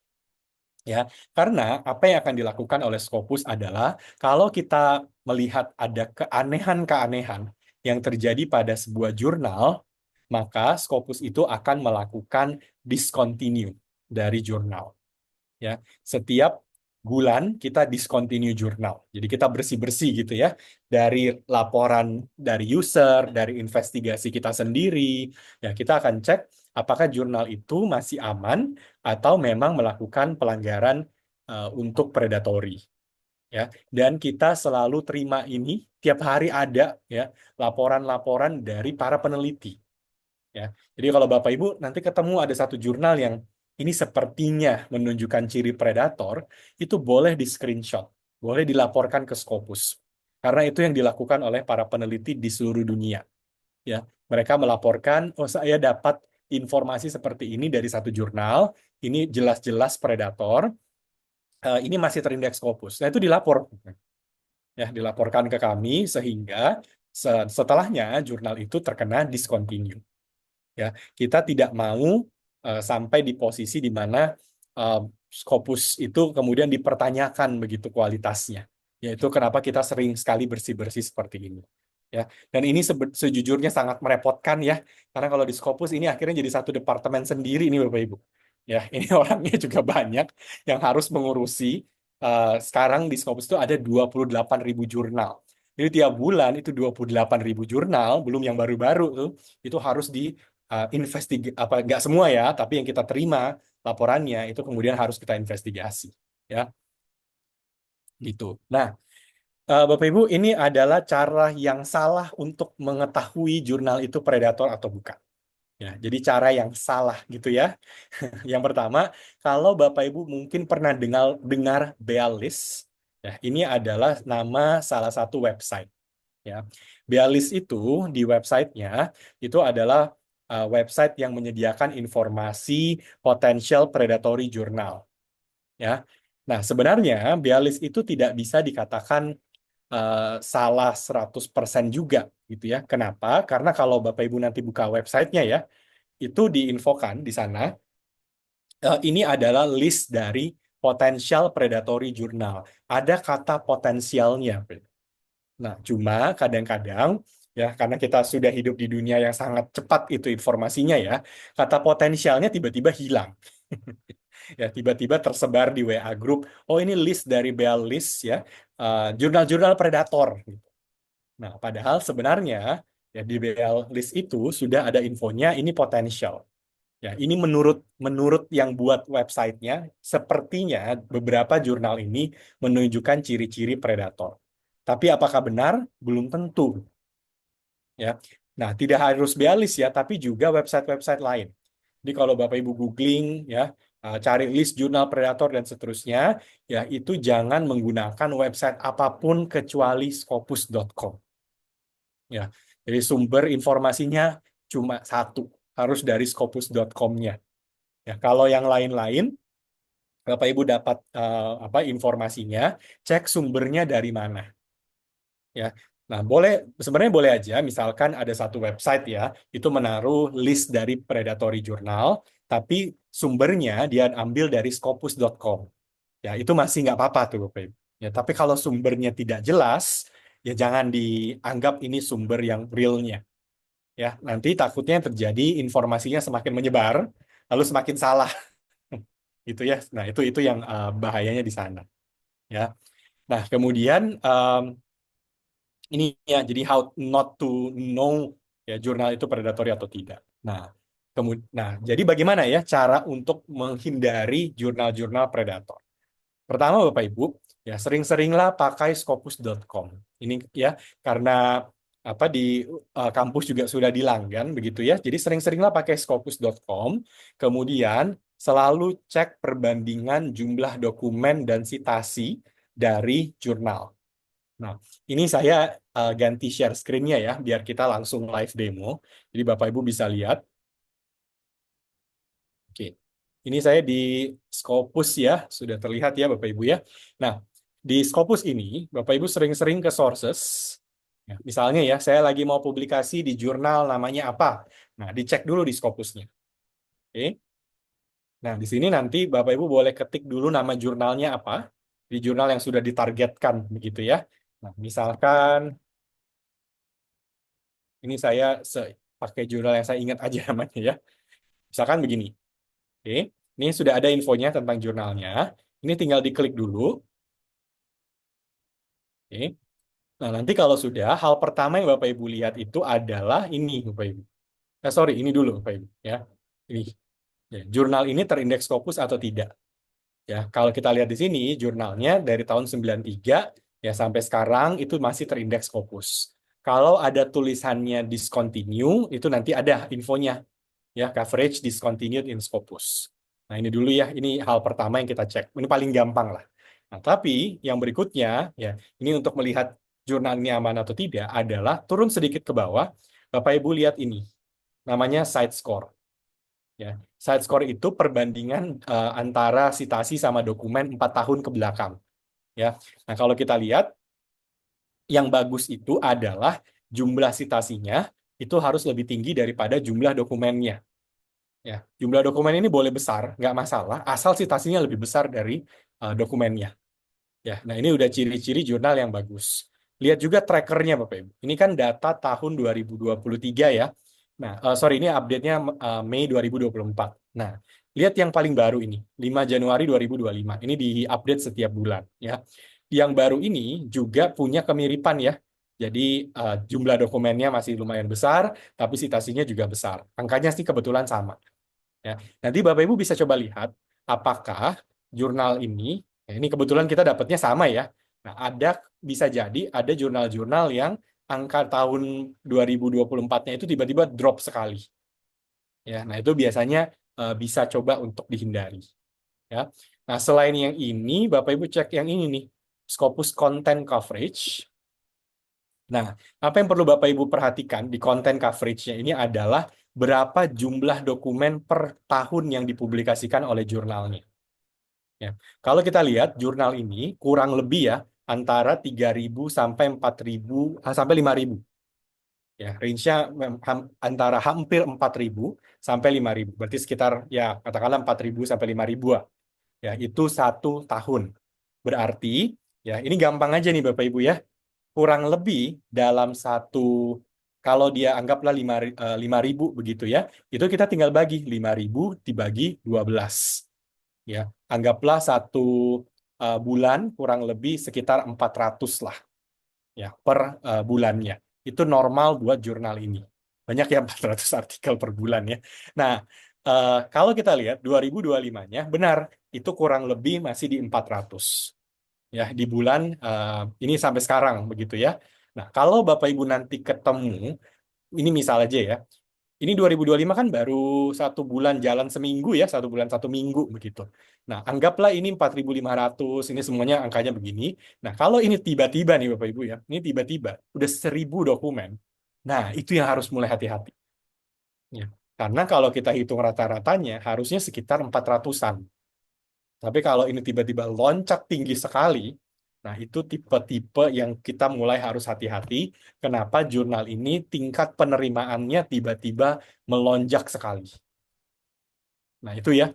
Ya, karena apa yang akan dilakukan oleh Scopus adalah kalau kita melihat ada keanehan-keanehan yang terjadi pada sebuah jurnal, maka Scopus itu akan melakukan discontinue dari jurnal. Ya, setiap bulan kita discontinue jurnal. Jadi kita bersih-bersih gitu ya dari laporan dari user, dari investigasi kita sendiri. Ya, kita akan cek apakah jurnal itu masih aman atau memang melakukan pelanggaran untuk predatory. Ya, dan kita selalu terima ini tiap hari ada ya laporan-laporan dari para peneliti. Ya, jadi kalau Bapak Ibu nanti ketemu ada satu jurnal yang ini sepertinya menunjukkan ciri predator, itu boleh di screenshot, boleh dilaporkan ke Scopus. Karena itu yang dilakukan oleh para peneliti di seluruh dunia. Ya, mereka melaporkan, oh saya dapat informasi seperti ini dari satu jurnal, ini jelas-jelas predator, ini masih terindeks Scopus. Nah itu dilapor, ya dilaporkan ke kami sehingga setelahnya jurnal itu terkena discontinue. Ya, kita tidak mau sampai di posisi di mana Scopus itu kemudian dipertanyakan begitu kualitasnya. Yaitu kenapa kita sering sekali bersih-bersih seperti ini. Ya, dan ini sejujurnya sangat merepotkan ya, karena kalau di Scopus ini akhirnya jadi satu departemen sendiri ini Bapak Ibu. Ya, ini orangnya juga banyak yang harus mengurusi. Sekarang di Scopus itu ada 28.000 jurnal. Jadi tiap bulan itu 28.000 jurnal, belum yang baru-baru tuh, itu harus apa nggak semua ya, tapi yang kita terima laporannya itu kemudian harus kita investigasi, ya, gitu. Nah, Bapak Ibu, ini adalah cara yang salah untuk mengetahui jurnal itu predator atau bukan. Ya, jadi cara yang salah gitu ya. Yang pertama, kalau Bapak Ibu mungkin pernah dengar Bealist, ya, ini adalah nama salah satu website. Ya, Bealist itu di websitenya itu adalah website yang menyediakan informasi potensial predatory jurnal. Ya, nah sebenarnya Bealist itu tidak bisa dikatakan salah 100% juga gitu ya. Kenapa? Karena kalau Bapak Ibu nanti buka websitenya ya, itu diinfokan di sana ini adalah list dari potensial predatory jurnal. Ada kata potensialnya. Nah, cuma kadang-kadang ya karena kita sudah hidup di dunia yang sangat cepat itu informasinya ya, kata potensialnya tiba-tiba hilang. Ya, tiba-tiba tersebar di WA group. Oh, ini list dari Bealist ya, jurnal-jurnal predator. Nah, padahal sebenarnya ya di Bealist itu sudah ada infonya ini potensial. Ya, ini menurut yang buat websitenya, sepertinya beberapa jurnal ini menunjukkan ciri-ciri predator. Tapi apakah benar? Belum tentu. Ya, nah tidak harus Bealist ya, tapi juga website-website lain. Jadi kalau Bapak Ibu googling ya, cari list jurnal predator dan seterusnya, ya itu jangan menggunakan website apapun kecuali scopus.com. Ya, jadi sumber informasinya cuma satu, harus dari scopus.com-nya. Ya, kalau yang lain-lain, Bapak Ibu dapat informasinya, cek sumbernya dari mana. Ya, nah sebenarnya boleh aja, misalkan ada satu website ya, itu menaruh list dari predatory jurnal, tapi sumbernya dia ambil dari scopus.com. Ya, itu masih nggak apa-apa tuh, Bapak Ibu. Ya, tapi kalau sumbernya tidak jelas, ya jangan dianggap ini sumber yang realnya. Ya, nanti takutnya yang terjadi informasinya semakin menyebar, lalu semakin salah. Itu ya. Nah, itu yang bahayanya di sana. Ya. Nah, kemudian ini ya, jadi how not to know ya jurnal itu predatory atau tidak. Nah, jadi bagaimana ya cara untuk menghindari jurnal-jurnal predator? Pertama, Bapak Ibu, ya sering-seringlah pakai scopus.com. Ini ya karena di kampus juga sudah dilanggan begitu ya. Jadi sering-seringlah pakai scopus.com. Kemudian selalu cek perbandingan jumlah dokumen dan citasi dari jurnal. Nah, ini saya ganti share screen-nya ya, biar kita langsung live demo. Jadi Bapak Ibu bisa lihat. Oke, ini saya di Scopus ya, sudah terlihat ya Bapak Ibu ya. Nah, di Scopus ini, Bapak Ibu sering-sering ke sources. Ya, misalnya ya, saya lagi mau publikasi di jurnal namanya apa. Nah, dicek dulu di Scopusnya. Oke. Nah, di sini nanti Bapak Ibu boleh ketik dulu nama jurnalnya apa. Di jurnal yang sudah ditargetkan, begitu ya. Nah, misalkan ini saya pakai jurnal yang saya ingat aja namanya ya. Misalkan begini. Oke, ini sudah ada infonya tentang jurnalnya. Ini tinggal diklik dulu. Oke. Nah, nanti kalau sudah, hal pertama yang Bapak Ibu lihat itu adalah ini, Bapak Ibu. Sorry, ini dulu, Bapak Ibu. Ya, ini. Ya, jurnal ini terindeks Scopus atau tidak. Ya, kalau kita lihat di sini, jurnalnya dari tahun 93 ya sampai sekarang itu masih terindeks Scopus. Kalau ada tulisannya discontinue, itu nanti ada infonya. Ya, coverage discontinued in Scopus. Nah, ini dulu ya, ini hal pertama yang kita cek. Ini paling gampang lah. Nah, tapi yang berikutnya, ya, ini untuk melihat jurnal ini aman atau tidak, adalah turun sedikit ke bawah, Bapak Ibu lihat ini, namanya site score. Ya, site score itu perbandingan antara citasi sama dokumen 4 tahun ke belakang. Ya, nah kalau kita lihat, yang bagus itu adalah jumlah citasinya itu harus lebih tinggi daripada jumlah dokumennya. Ya, jumlah dokumen ini boleh besar, nggak masalah, asal citasinya lebih besar dari dokumennya. Ya, nah ini udah ciri-ciri jurnal yang bagus. Lihat juga trackernya, Bapak Ibu. Ini kan data tahun 2023 ya. Nah, sorry, ini update-nya Mei 2024. Nah, lihat yang paling baru ini, 5 Januari 2025. Ini di-update setiap bulan ya. Yang baru ini juga punya kemiripan ya. Jadi jumlah dokumennya masih lumayan besar, tapi citasinya juga besar. Angkanya sih kebetulan sama. Ya. Nanti Bapak Ibu bisa coba lihat apakah jurnal ini, ya ini kebetulan kita dapatnya sama ya. Nah, bisa jadi ada jurnal-jurnal yang angka tahun 2024-nya itu tiba-tiba drop sekali. Ya, nah itu biasanya bisa coba untuk dihindari. Ya. Nah, selain yang ini, Bapak Ibu cek yang ini nih, Scopus Content Coverage. Nah, apa yang perlu Bapak Ibu perhatikan di content coverage-nya ini adalah berapa jumlah dokumen per tahun yang dipublikasikan oleh jurnalnya. Ya. Kalau kita lihat jurnal ini kurang lebih ya antara 3.000 sampai 4.000 sampai 5.000. Ya, range-nya antara hampir 4.000 sampai 5.000. Berarti sekitar ya katakanlah 4.000 sampai 5.000. Ya, itu 1 tahun. Berarti ya ini gampang aja nih Bapak Ibu ya. Kurang lebih dalam kalau dia anggaplah 5.000 begitu ya, itu kita tinggal bagi 5.000 dibagi 12. Ya, anggaplah bulan kurang lebih sekitar 400 lah ya per bulannya. Itu normal buat jurnal ini. Banyak ya 400 artikel per bulan ya. Nah, kalau kita lihat 2025-nya benar itu kurang lebih masih di 400. Ya di bulan ini sampai sekarang begitu ya. Nah, kalau Bapak Ibu nanti ketemu ini misal aja ya. Ini 2025 kan baru 1 bulan jalan seminggu ya, 1 bulan 1 minggu begitu. Nah, anggaplah ini 4.500, ini semuanya angkanya begini. Nah, kalau ini tiba-tiba nih Bapak Ibu ya, ini tiba-tiba udah 1.000 dokumen. Nah, itu yang harus mulai hati-hati. Ya. Karena kalau kita hitung rata-ratanya harusnya sekitar 400-an. Tapi kalau ini tiba-tiba loncat tinggi sekali, nah itu tipe-tipe yang kita mulai harus hati-hati. Kenapa jurnal ini tingkat penerimaannya tiba-tiba melonjak sekali. Nah itu ya,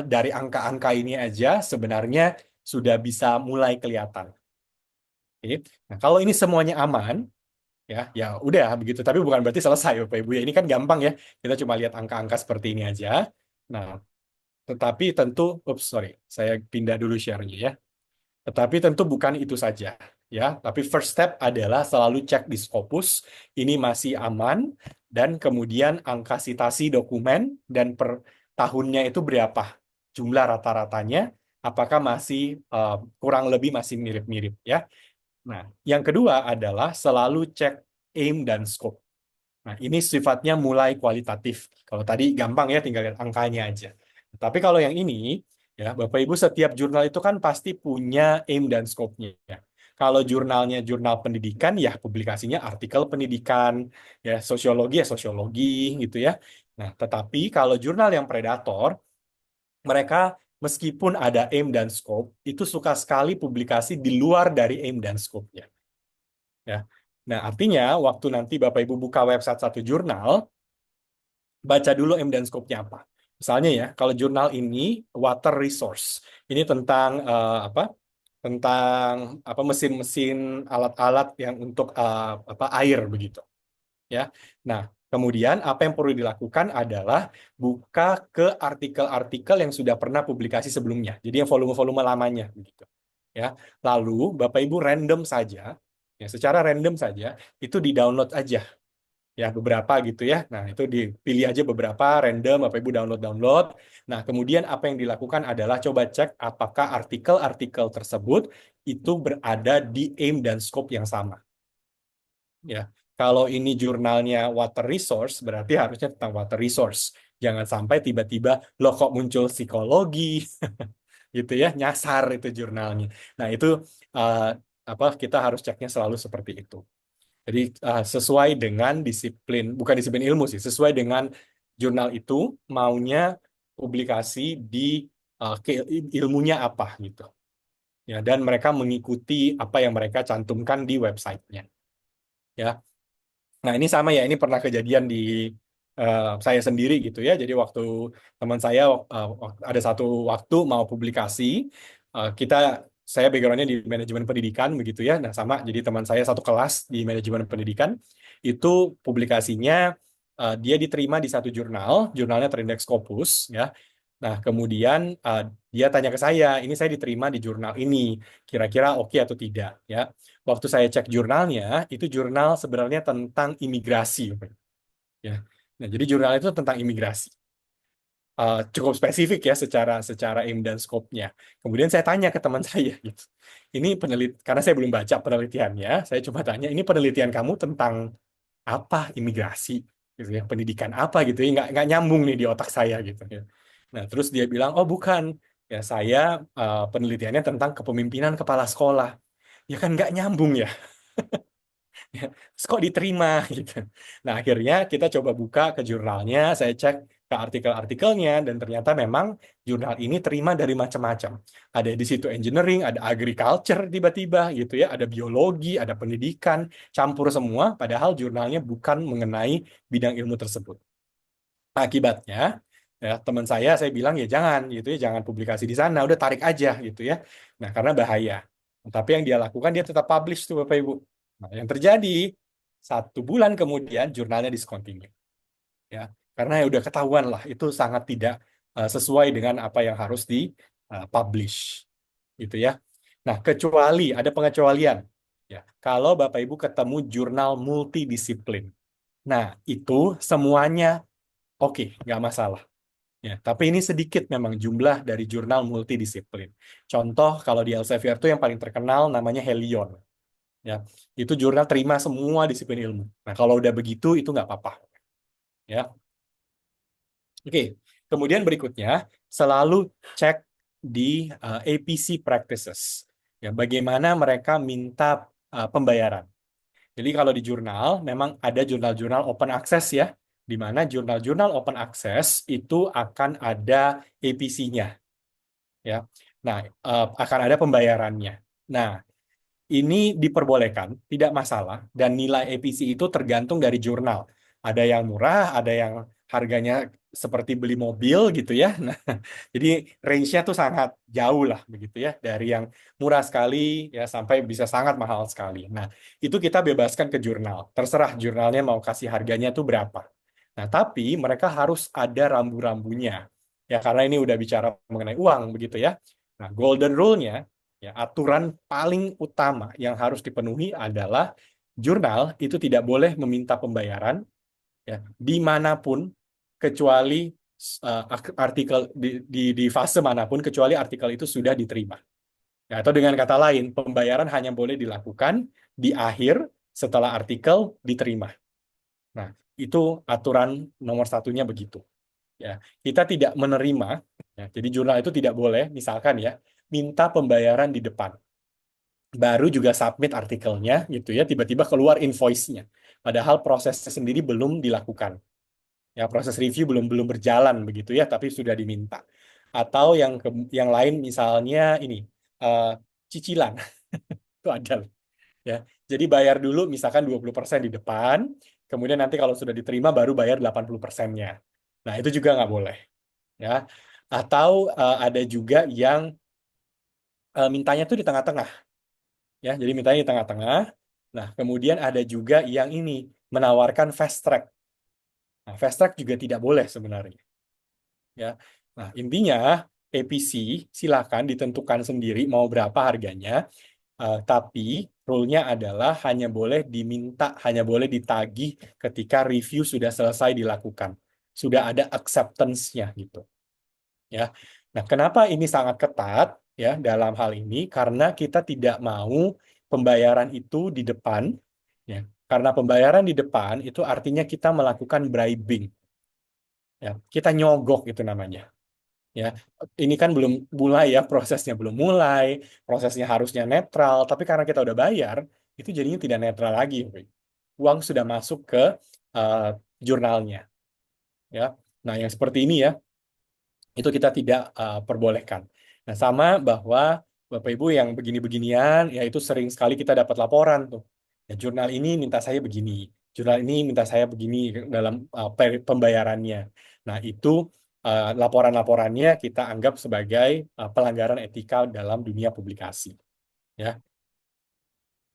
dari angka-angka ini aja sebenarnya sudah bisa mulai kelihatan. Oke. Nah kalau ini semuanya aman, ya udah begitu. Tapi bukan berarti selesai, Bapak Ibu ya. Ini kan gampang ya. Kita cuma lihat angka-angka seperti ini aja. Nah, tetapi tentu, sorry, saya pindah dulu share-nya ya. Tetapi tentu bukan itu saja, ya. Tapi first step adalah selalu cek di Scopus, ini masih aman, dan kemudian angka citasi dokumen dan per tahunnya itu berapa jumlah rata-ratanya, apakah masih kurang lebih masih mirip-mirip, ya. Nah, yang kedua adalah selalu cek aim dan scope. Nah, ini sifatnya mulai kualitatif. Kalau tadi gampang ya, tinggal lihat angkanya aja. Tapi kalau yang ini, ya Bapak Ibu setiap jurnal itu kan pasti punya aim dan scope-nya. Kalau jurnalnya jurnal pendidikan, ya publikasinya artikel pendidikan, ya sosiologi gitu ya. Nah, tetapi kalau jurnal yang predator, mereka meskipun ada aim dan scope, itu suka sekali publikasi di luar dari aim dan scope-nya. Ya. Nah, artinya waktu nanti Bapak Ibu buka website satu jurnal, baca dulu aim dan scope-nya apa. Misalnya ya, kalau jurnal ini water resource, ini tentang Tentang mesin-mesin alat-alat yang untuk air begitu. Ya. Nah, kemudian apa yang perlu dilakukan adalah buka ke artikel-artikel yang sudah pernah publikasi sebelumnya. Jadi yang volume-volume lamanya begitu. Ya. Lalu Bapak Ibu random saja, ya secara random saja itu di-download aja. Ya, beberapa gitu ya. Nah, itu dipilih aja beberapa random, Bapak Ibu download. Nah, kemudian apa yang dilakukan adalah coba cek apakah artikel-artikel tersebut itu berada di aim dan scope yang sama. Ya, kalau ini jurnalnya water resource, berarti harusnya tentang water resource. Jangan sampai tiba-tiba, loh kok muncul psikologi, gitu ya, nyasar itu jurnalnya. Nah, itu kita harus ceknya selalu seperti itu. Jadi sesuai dengan disiplin, bukan disiplin ilmu sih, sesuai dengan jurnal itu maunya publikasi di ilmunya apa gitu. Ya, dan mereka mengikuti apa yang mereka cantumkan di websitenya. Ya. Nah, ini sama ya, ini pernah kejadian di saya sendiri gitu ya. Jadi waktu teman saya ada satu waktu mau publikasi, saya background-nya di manajemen pendidikan begitu ya. Nah, sama, jadi teman saya satu kelas di manajemen pendidikan, itu publikasinya dia diterima di satu jurnalnya terindeks Scopus ya. Nah, kemudian dia tanya ke saya, ini saya diterima di jurnal ini, kira-kira oke atau tidak ya. Waktu saya cek jurnalnya, itu jurnal sebenarnya tentang imigrasi ya. Nah, jadi jurnal itu tentang imigrasi. Cukup spesifik ya secara aim dan scope-nya. Kemudian saya tanya ke teman saya gitu. Ini karena saya belum baca penelitiannya, saya cuma tanya, ini penelitian kamu tentang apa imigrasi gitu ya, pendidikan apa gitu ya, nggak nyambung nih di otak saya gitu ya. Nah, terus dia bilang, oh bukan, ya saya penelitiannya tentang kepemimpinan kepala sekolah. Ya kan nggak nyambung ya. Terus kok diterima gitu. Nah, akhirnya kita coba buka ke jurnalnya, saya cek ke artikel-artikelnya, dan ternyata memang jurnal ini terima dari macam-macam. Ada di situ engineering, ada agriculture tiba-tiba gitu ya, ada biologi, ada pendidikan, campur semua, padahal jurnalnya bukan mengenai bidang ilmu tersebut. Akibatnya, ya teman saya bilang ya jangan gitu ya, jangan publikasi di sana, udah tarik aja gitu ya. Nah, karena bahaya. Tapi yang dia lakukan, dia tetap publish tuh Bapak Ibu. Nah, yang terjadi 1 bulan kemudian jurnalnya discontinue, ya karena ya udah ketahuan lah itu sangat tidak sesuai dengan apa yang harus di publish, gitu ya. Nah, kecuali ada pengecualian, ya kalau Bapak Ibu ketemu jurnal multidisiplin, nah itu semuanya oke, nggak masalah. Ya, tapi ini sedikit memang jumlah dari jurnal multidisiplin. Contoh kalau di Elsevier itu yang paling terkenal namanya Helion. Ya, itu jurnal terima semua disiplin ilmu. Nah, kalau udah begitu itu nggak apa-apa. Ya, oke. Kemudian berikutnya selalu cek di APC practices. Ya, bagaimana mereka minta pembayaran. Jadi kalau di jurnal memang ada jurnal-jurnal open access ya, di mana jurnal-jurnal open access itu akan ada APC-nya, ya. Nah, akan ada pembayarannya. Nah, ini diperbolehkan, tidak masalah, dan nilai APC itu tergantung dari jurnal. Ada yang murah, ada yang harganya seperti beli mobil gitu ya. Nah, jadi range-nya tuh sangat jauh lah begitu ya, dari yang murah sekali ya sampai bisa sangat mahal sekali. Nah, itu kita bebaskan ke jurnal. Terserah jurnalnya mau kasih harganya tuh berapa. Nah, tapi mereka harus ada rambu-rambunya. Ya, karena ini udah bicara mengenai uang begitu ya. Nah, golden rule-nya, ya, aturan paling utama yang harus dipenuhi adalah jurnal itu tidak boleh meminta pembayaran ya dimanapun kecuali artikel di fase manapun kecuali artikel itu sudah diterima. Ya, atau dengan kata lain, pembayaran hanya boleh dilakukan di akhir setelah artikel diterima. Nah, itu aturan nomor satunya begitu. Ya, kita tidak menerima, ya, jadi jurnal itu tidak boleh, misalkan ya, minta pembayaran di depan. Baru juga submit artikelnya, gitu ya, tiba-tiba keluar invoice-nya. Padahal prosesnya sendiri belum dilakukan. Ya, proses review belum berjalan begitu ya, tapi sudah diminta. Atau yang lain misalnya ini cicilan itu ada ya. Jadi bayar dulu misalkan 20% di depan, kemudian nanti kalau sudah diterima baru bayar 80%-nya. Nah, itu juga nggak boleh ya. Atau ada juga yang mintanya tuh di tengah-tengah ya. Jadi mintanya di tengah-tengah. Nah, kemudian ada juga yang ini menawarkan fast track. Nah, fast track juga tidak boleh sebenarnya. Ya. Nah, intinya APC silakan ditentukan sendiri mau berapa harganya, tapi rule-nya adalah hanya boleh diminta, hanya boleh ditagih ketika review sudah selesai dilakukan, sudah ada acceptance-nya gitu. Ya. Nah, kenapa ini sangat ketat ya dalam hal ini? Karena kita tidak mau pembayaran itu di depan, ya. Karena pembayaran di depan itu artinya kita melakukan bribing. Ya, kita nyogok itu namanya. Ya, ini kan belum mulai ya, prosesnya belum mulai, prosesnya harusnya netral, tapi karena kita udah bayar, itu jadinya tidak netral lagi. Uang sudah masuk ke jurnalnya. Ya, nah yang seperti ini ya, itu kita tidak perbolehkan. Nah, sama bahwa Bapak Ibu yang begini-beginian, ya itu sering sekali kita dapat laporan tuh. Ya, jurnal ini minta saya begini, jurnal ini minta saya begini dalam pembayarannya. Nah, itu laporan-laporannya kita anggap sebagai pelanggaran etika dalam dunia publikasi. Ya.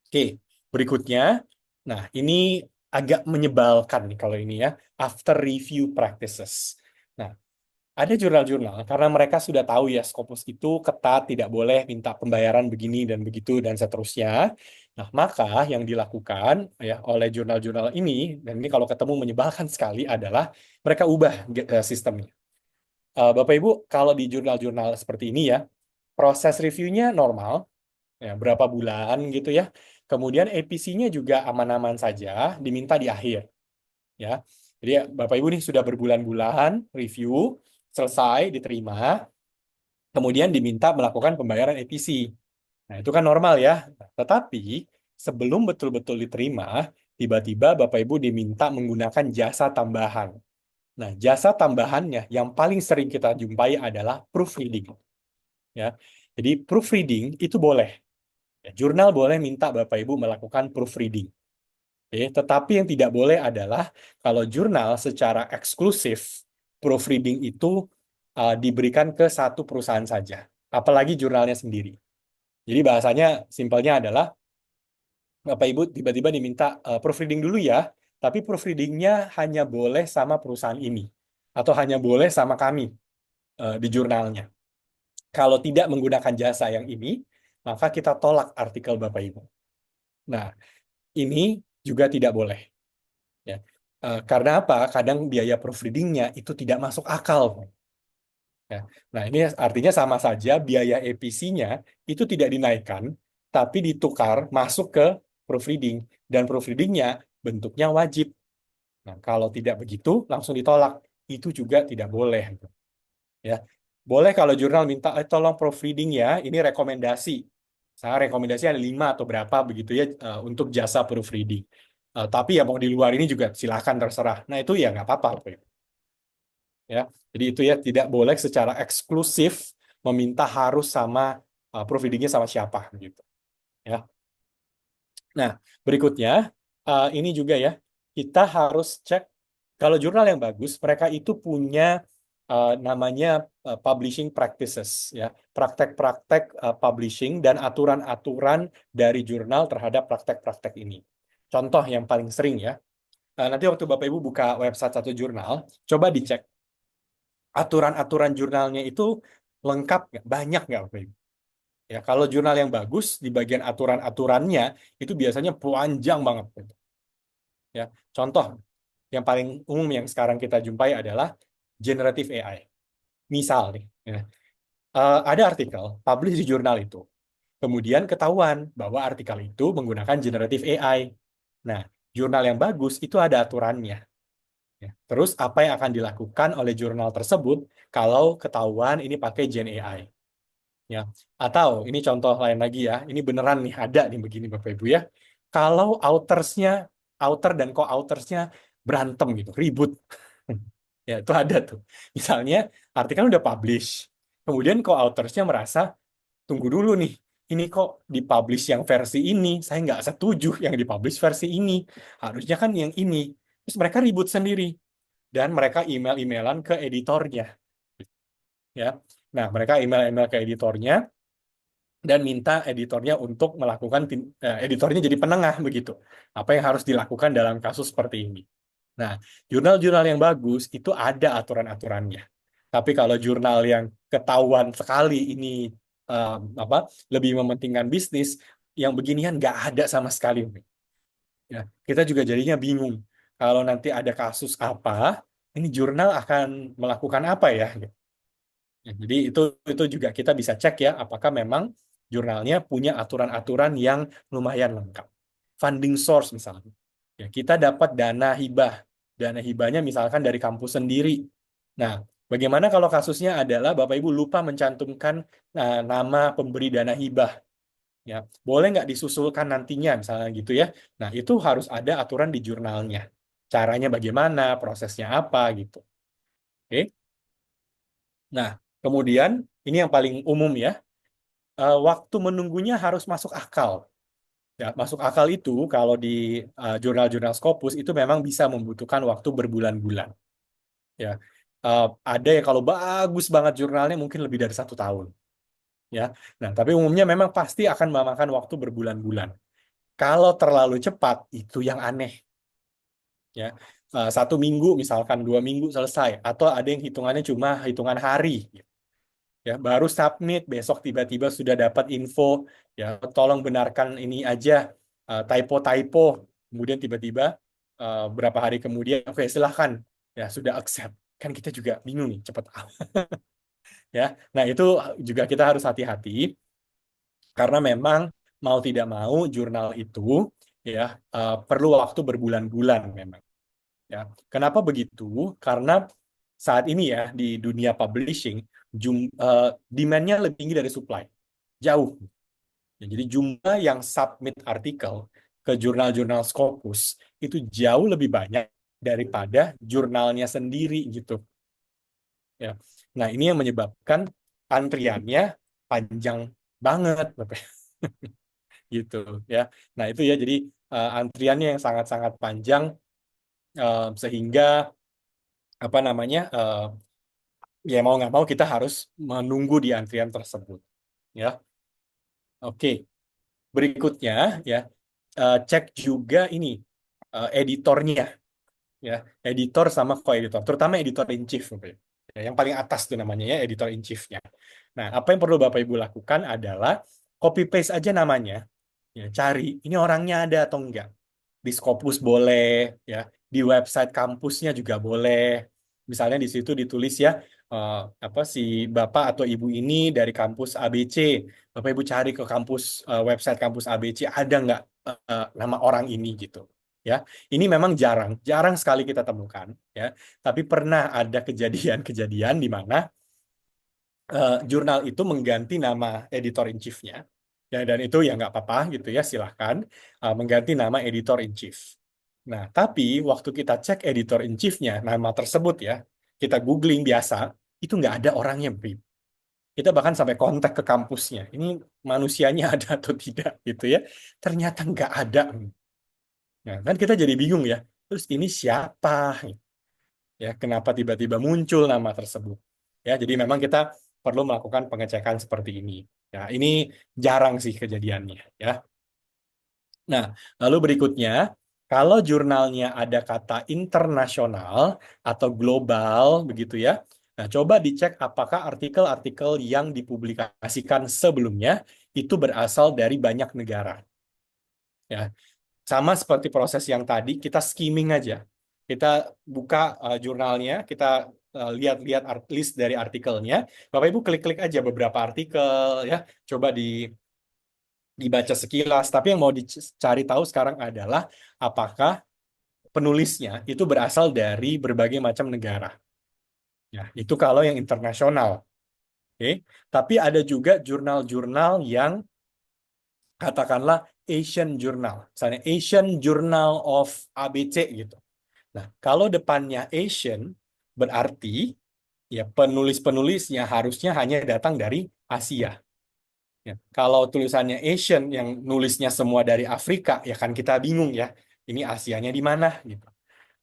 Oke, berikutnya, nah ini agak menyebalkan nih kalau ini ya, after review practices. Nah, ada jurnal-jurnal karena mereka sudah tahu ya Scopus itu ketat, tidak boleh minta pembayaran begini dan begitu dan seterusnya. Nah, maka yang dilakukan ya oleh jurnal-jurnal ini, dan ini kalau ketemu menyebalkan sekali adalah mereka ubah sistemnya. Bapak Ibu, kalau di jurnal-jurnal seperti ini ya, proses reviewnya normal, ya, berapa bulan gitu ya. Kemudian APC-nya juga aman-aman saja, diminta di akhir. Ya, jadi Bapak Ibu nih sudah berbulan-bulan review, selesai, diterima, kemudian diminta melakukan pembayaran APC. Nah, itu kan normal ya. Tetapi sebelum betul-betul diterima, tiba-tiba Bapak Ibu diminta menggunakan jasa tambahan. Nah, jasa tambahannya yang paling sering kita jumpai adalah proofreading. Ya. Jadi proofreading itu boleh. Ya, jurnal boleh minta Bapak Ibu melakukan proofreading. Oke, tetapi yang tidak boleh adalah kalau jurnal secara eksklusif proofreading itu diberikan ke satu perusahaan saja, apalagi jurnalnya sendiri. Jadi bahasanya simpelnya adalah Bapak Ibu tiba-tiba diminta proofreading dulu ya, tapi proofreadingnya hanya boleh sama perusahaan ini atau hanya boleh sama kami di jurnalnya. Kalau tidak menggunakan jasa yang ini, maka kita tolak artikel Bapak Ibu. Nah, ini juga tidak boleh. Ya. Karena apa? Kadang biaya proofreadingnya itu tidak masuk akal. Ya. Nah, ini artinya sama saja biaya APC-nya itu tidak dinaikkan, tapi ditukar masuk ke proofreading. Dan proofreadingnya bentuknya wajib. Nah, kalau tidak begitu, langsung ditolak. Itu juga tidak boleh. Ya. Boleh kalau jurnal minta, tolong proofreading ya, ini rekomendasi. Saya rekomendasi ada 5 atau berapa begitu ya untuk jasa proofreading. Tapi ya mau di luar ini juga silakan terserah. Nah itu ya nggak apa-apa, Bapak Ibu. Ya, jadi itu ya tidak boleh secara eksklusif meminta harus sama providingnya sama siapa gitu. Ya. Nah berikutnya ini juga ya kita harus cek kalau jurnal yang bagus mereka itu punya namanya publishing practices ya praktek-praktek publishing dan aturan-aturan dari jurnal terhadap praktek-praktek ini. Contoh yang paling sering ya. Nanti waktu Bapak Ibu buka website satu jurnal, coba dicek aturan-aturan jurnalnya itu lengkap nggak, banyak nggak Bapak Ibu? Ya, kalau jurnal yang bagus di bagian aturan-aturannya itu biasanya panjang banget. Ya, contoh yang paling umum yang sekarang kita jumpai adalah generative AI. Misal nih, ya, ada artikel publish di jurnal itu, kemudian ketahuan bahwa artikel itu menggunakan generative AI. Nah, jurnal yang bagus itu ada aturannya. Ya. Terus apa yang akan dilakukan oleh jurnal tersebut kalau ketahuan ini pakai Gen AI? Ya. Atau ini contoh lain lagi ya, ini beneran nih ada nih begini Bapak Ibu ya. Kalau author dan co-authorsnya berantem gitu, ribut. Ya, itu ada tuh. Misalnya artikel udah publish. Kemudian co-authorsnya merasa, tunggu dulu nih, ini kok dipublish yang versi ini, saya nggak setuju yang dipublish versi ini. Harusnya kan yang ini. Terus mereka ribut sendiri. Dan mereka email-emailan ke editornya. Ya. Nah, mereka email-email ke editornya dan minta editornya untuk melakukan editornya jadi penengah begitu. Apa yang harus dilakukan dalam kasus seperti ini. Nah, jurnal-jurnal yang bagus itu ada aturan-aturannya. Tapi kalau jurnal yang ketahuan sekali ini apa lebih mementingkan bisnis, yang beginian nggak ada sama sekali. Ya, kita juga jadinya bingung. Kalau nanti ada kasus apa, ini jurnal akan melakukan apa ya? Ya, jadi itu juga kita bisa cek ya, apakah memang jurnalnya punya aturan-aturan yang lumayan lengkap. Funding source misalnya. Ya, kita dapat dana hibah. Dana hibahnya misalkan dari kampus sendiri. Nah, bagaimana kalau kasusnya adalah Bapak Ibu lupa mencantumkan nama pemberi dana hibah? Ya, boleh nggak disusulkan nantinya misalnya gitu ya. Nah, itu harus ada aturan di jurnalnya. Caranya bagaimana, prosesnya apa gitu. Oke. Nah, kemudian ini yang paling umum ya. Waktu menunggunya harus masuk akal. Ya, masuk akal itu kalau di jurnal-jurnal Scopus itu memang bisa membutuhkan waktu berbulan-bulan. Ya, ada ya kalau bagus banget jurnalnya mungkin lebih dari 1 tahun. Ya, nah tapi umumnya memang pasti akan memakan waktu berbulan-bulan. Kalau terlalu cepat itu yang aneh. Ya, 1 minggu misalkan 2 minggu selesai, atau ada yang hitungannya cuma hitungan hari. Ya, baru submit besok tiba-tiba sudah dapat info. Ya, tolong benarkan ini aja typo-typo. Kemudian tiba-tiba berapa hari kemudian, oke silahkan. Ya, sudah accept. Kan kita juga bingung nih, cepat ya. Nah, itu juga kita harus hati-hati karena memang mau tidak mau jurnal itu ya perlu waktu berbulan-bulan memang. Ya. Kenapa begitu? Karena saat ini ya di dunia publishing demand-nya lebih tinggi dari supply. Jauh. Ya, jadi jumlah yang submit artikel ke jurnal-jurnal Scopus itu jauh lebih banyak daripada jurnalnya sendiri gitu. Ya. Nah, ini yang menyebabkan antriannya panjang banget, Bapak. Gitu ya. Nah, itu ya jadi antriannya yang sangat-sangat panjang sehingga apa namanya? Ya mau nggak mau kita harus menunggu di antrian tersebut. Ya. Oke. Berikutnya ya cek juga ini editornya ya, editor sama co-editor, terutama editor in chief, ya, yang paling atas tuh namanya ya editor in chief-nya. Nah, apa yang perlu Bapak Ibu lakukan adalah copy paste aja namanya, ya, cari ini orangnya ada atau enggak. Di Scopus boleh, ya, di website kampusnya juga boleh. Misalnya di situ ditulis ya apa si Bapak atau Ibu ini dari kampus ABC. Bapak Ibu cari ke kampus website kampus ABC ada nggak nama orang ini gitu. Ya, ini memang jarang sekali kita temukan. Ya, tapi pernah ada kejadian-kejadian di mana jurnal itu mengganti nama editor in chief-nya. Ya, dan itu ya nggak apa-apa gitu ya, silahkan mengganti nama editor in chief. Nah, tapi waktu kita cek editor in chief-nya, nama tersebut ya, kita googling biasa, itu nggak ada orangnya, Bib. Kita bahkan sampai kontak ke kampusnya. Ini manusianya ada atau tidak gitu ya. Ternyata nggak ada. Nah, kan kita jadi bingung ya. Terus ini siapa? Ya, kenapa tiba-tiba muncul nama tersebut? Ya, jadi memang kita perlu melakukan pengecekan seperti ini. Ya, ini jarang sih kejadiannya ya. Nah, lalu berikutnya, kalau jurnalnya ada kata internasional atau global begitu ya. Nah, coba dicek apakah artikel-artikel yang dipublikasikan sebelumnya itu berasal dari banyak negara. Ya, sama seperti proses yang tadi, kita skimming aja. Kita buka jurnalnya, kita lihat-lihat list dari artikelnya. Bapak Ibu klik-klik aja beberapa artikel ya, coba dibaca sekilas. Tapi yang mau dicari tahu sekarang adalah apakah penulisnya itu berasal dari berbagai macam negara. Ya, itu kalau yang internasional. Oke. Tapi ada juga jurnal-jurnal yang katakanlah Asian Journal. Misalnya Asian Journal of ABC gitu. Nah, kalau depannya Asian, berarti ya penulis-penulisnya harusnya hanya datang dari Asia. Ya, kalau tulisannya Asian yang nulisnya semua dari Afrika, ya kan kita bingung ya. Ini Asianya di mana gitu.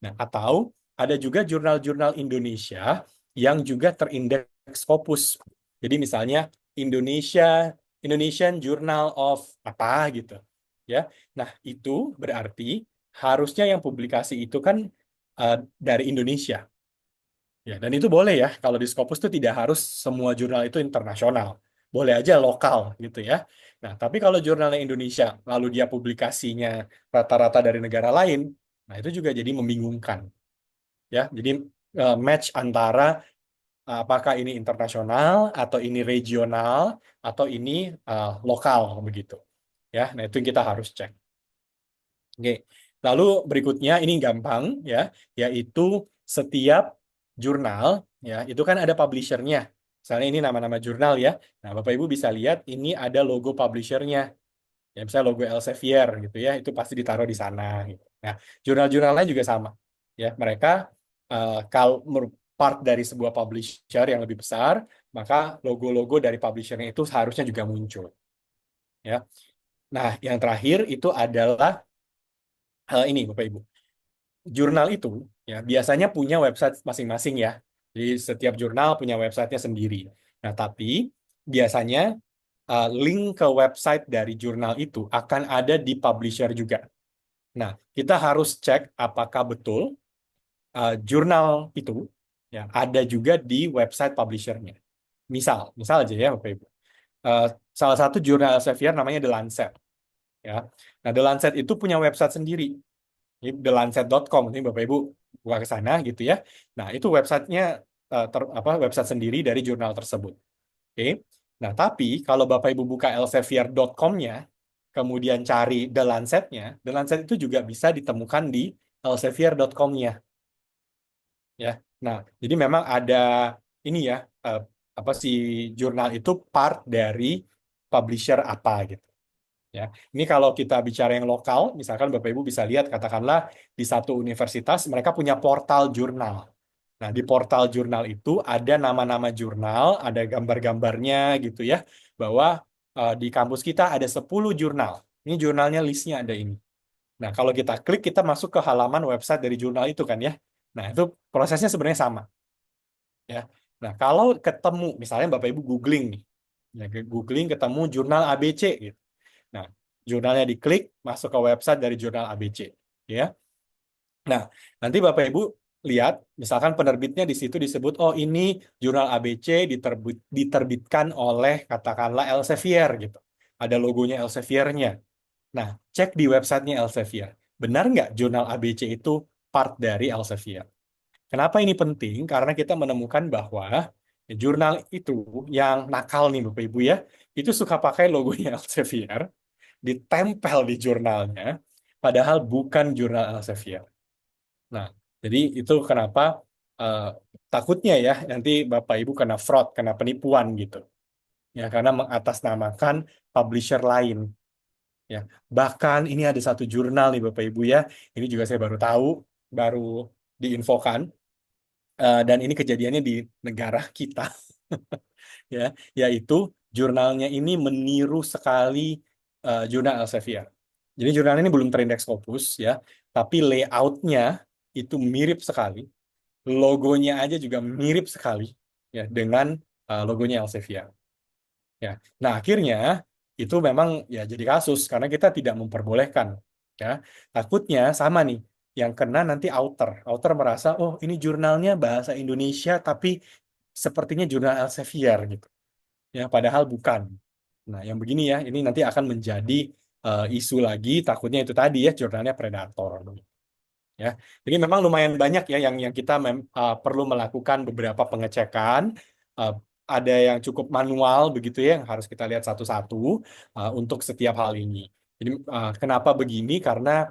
Nah, atau ada juga jurnal-jurnal Indonesia yang juga terindeks Scopus. Jadi misalnya Indonesian Journal of apa gitu. Ya. Nah, itu berarti harusnya yang publikasi itu kan dari Indonesia. Ya, dan itu boleh ya. Kalau di Scopus itu tidak harus semua jurnal itu internasional. Boleh aja lokal gitu ya. Nah, tapi kalau jurnalnya Indonesia, lalu dia publikasinya rata-rata dari negara lain, nah itu juga jadi membingungkan. Ya, jadi match antara apakah ini internasional atau ini regional atau ini lokal begitu. Ya, nah itu yang kita harus cek. Oke. Lalu berikutnya ini gampang ya, yaitu setiap jurnal ya, itu kan ada publishernya. Misalnya ini nama-nama jurnal ya. Nah, Bapak Ibu bisa lihat ini ada logo publishernya. Ya, misalnya logo Elsevier gitu ya, itu pasti ditaruh di sana gitu. Nah, jurnal-jurnal lain juga sama. Ya, mereka kalau part dari sebuah publisher yang lebih besar, maka logo-logo dari publishernya itu seharusnya juga muncul. Ya. Nah, yang terakhir itu adalah ini Bapak Ibu. Jurnal itu ya biasanya punya website masing-masing ya. Jadi setiap jurnal punya websitenya sendiri. Nah, tapi biasanya link ke website dari jurnal itu akan ada di publisher juga. Nah, kita harus cek apakah betul jurnal itu ya ada juga di website publishernya. Misal aja ya Bapak Ibu. Salah satu jurnal Elsevier namanya The Lancet. Ya. Nah, The Lancet itu punya website sendiri. Ini thelancet.com, ini Bapak Ibu buka ke sana gitu ya. Nah, itu websitenya website sendiri dari jurnal tersebut. Oke. Nah, tapi kalau Bapak Ibu buka elsevier.com-nya, kemudian cari The Lancet-nya, The Lancet itu juga bisa ditemukan di elsevier.com-nya. Ya. Nah, jadi memang ada ini ya, apa sih jurnal itu part dari publisher apa gitu. Ya, ini kalau kita bicara yang lokal, misalkan Bapak Ibu bisa lihat, katakanlah di satu universitas mereka punya portal jurnal. Nah, di portal jurnal itu ada nama-nama jurnal, ada gambar-gambarnya gitu ya, bahwa di kampus kita ada 10 jurnal. Ini jurnalnya listnya ada ini. Nah, kalau kita klik, kita masuk ke halaman website dari jurnal itu kan ya. Nah, itu prosesnya sebenarnya sama. Ya. Nah, kalau ketemu, misalnya Bapak Ibu googling nih, ya, googling ketemu jurnal ABC gitu. Nah, jurnalnya diklik, masuk ke website dari jurnal ABC. Ya. Nah, nanti Bapak Ibu lihat, misalkan penerbitnya di situ disebut, oh ini jurnal ABC diterbitkan oleh katakanlah Elsevier gitu. Ada logonya Elsevier-nya. Nah, cek di websitenya Elsevier. Benar nggak jurnal ABC itu part dari Elsevier? Kenapa ini penting? Karena kita menemukan bahwa jurnal itu yang nakal nih Bapak Ibu ya, itu suka pakai logonya Elsevier, ditempel di jurnalnya, padahal bukan jurnal Elsevier. Nah, jadi itu kenapa eh, takutnya ya nanti Bapak Ibu kena fraud, kena penipuan gitu. Ya, karena mengatasnamakan publisher lain. Ya, bahkan ini ada satu jurnal nih Bapak Ibu ya. Ini juga saya baru tahu, baru diinfokan. Dan ini kejadiannya di negara kita, ya, yaitu jurnalnya ini meniru sekali jurnal Elsevier. Jadi jurnal ini belum terindeks Scopus ya, tapi layoutnya itu mirip sekali, logonya aja juga mirip sekali ya dengan logonya Elsevier. Ya, nah akhirnya itu memang ya jadi kasus karena kita tidak memperbolehkan. Ya, takutnya sama nih, yang kena nanti author. Author merasa, oh ini jurnalnya bahasa Indonesia tapi sepertinya jurnal Elsevier gitu. Ya, padahal bukan. Nah, yang begini ya, ini nanti akan menjadi isu lagi. Takutnya itu tadi ya, jurnalnya predator. Ya, jadi memang lumayan banyak ya yang kita perlu melakukan beberapa pengecekan. Uh, ada yang cukup manual begitu ya, yang harus kita lihat satu-satu untuk setiap hal ini. Jadi kenapa begini? Karena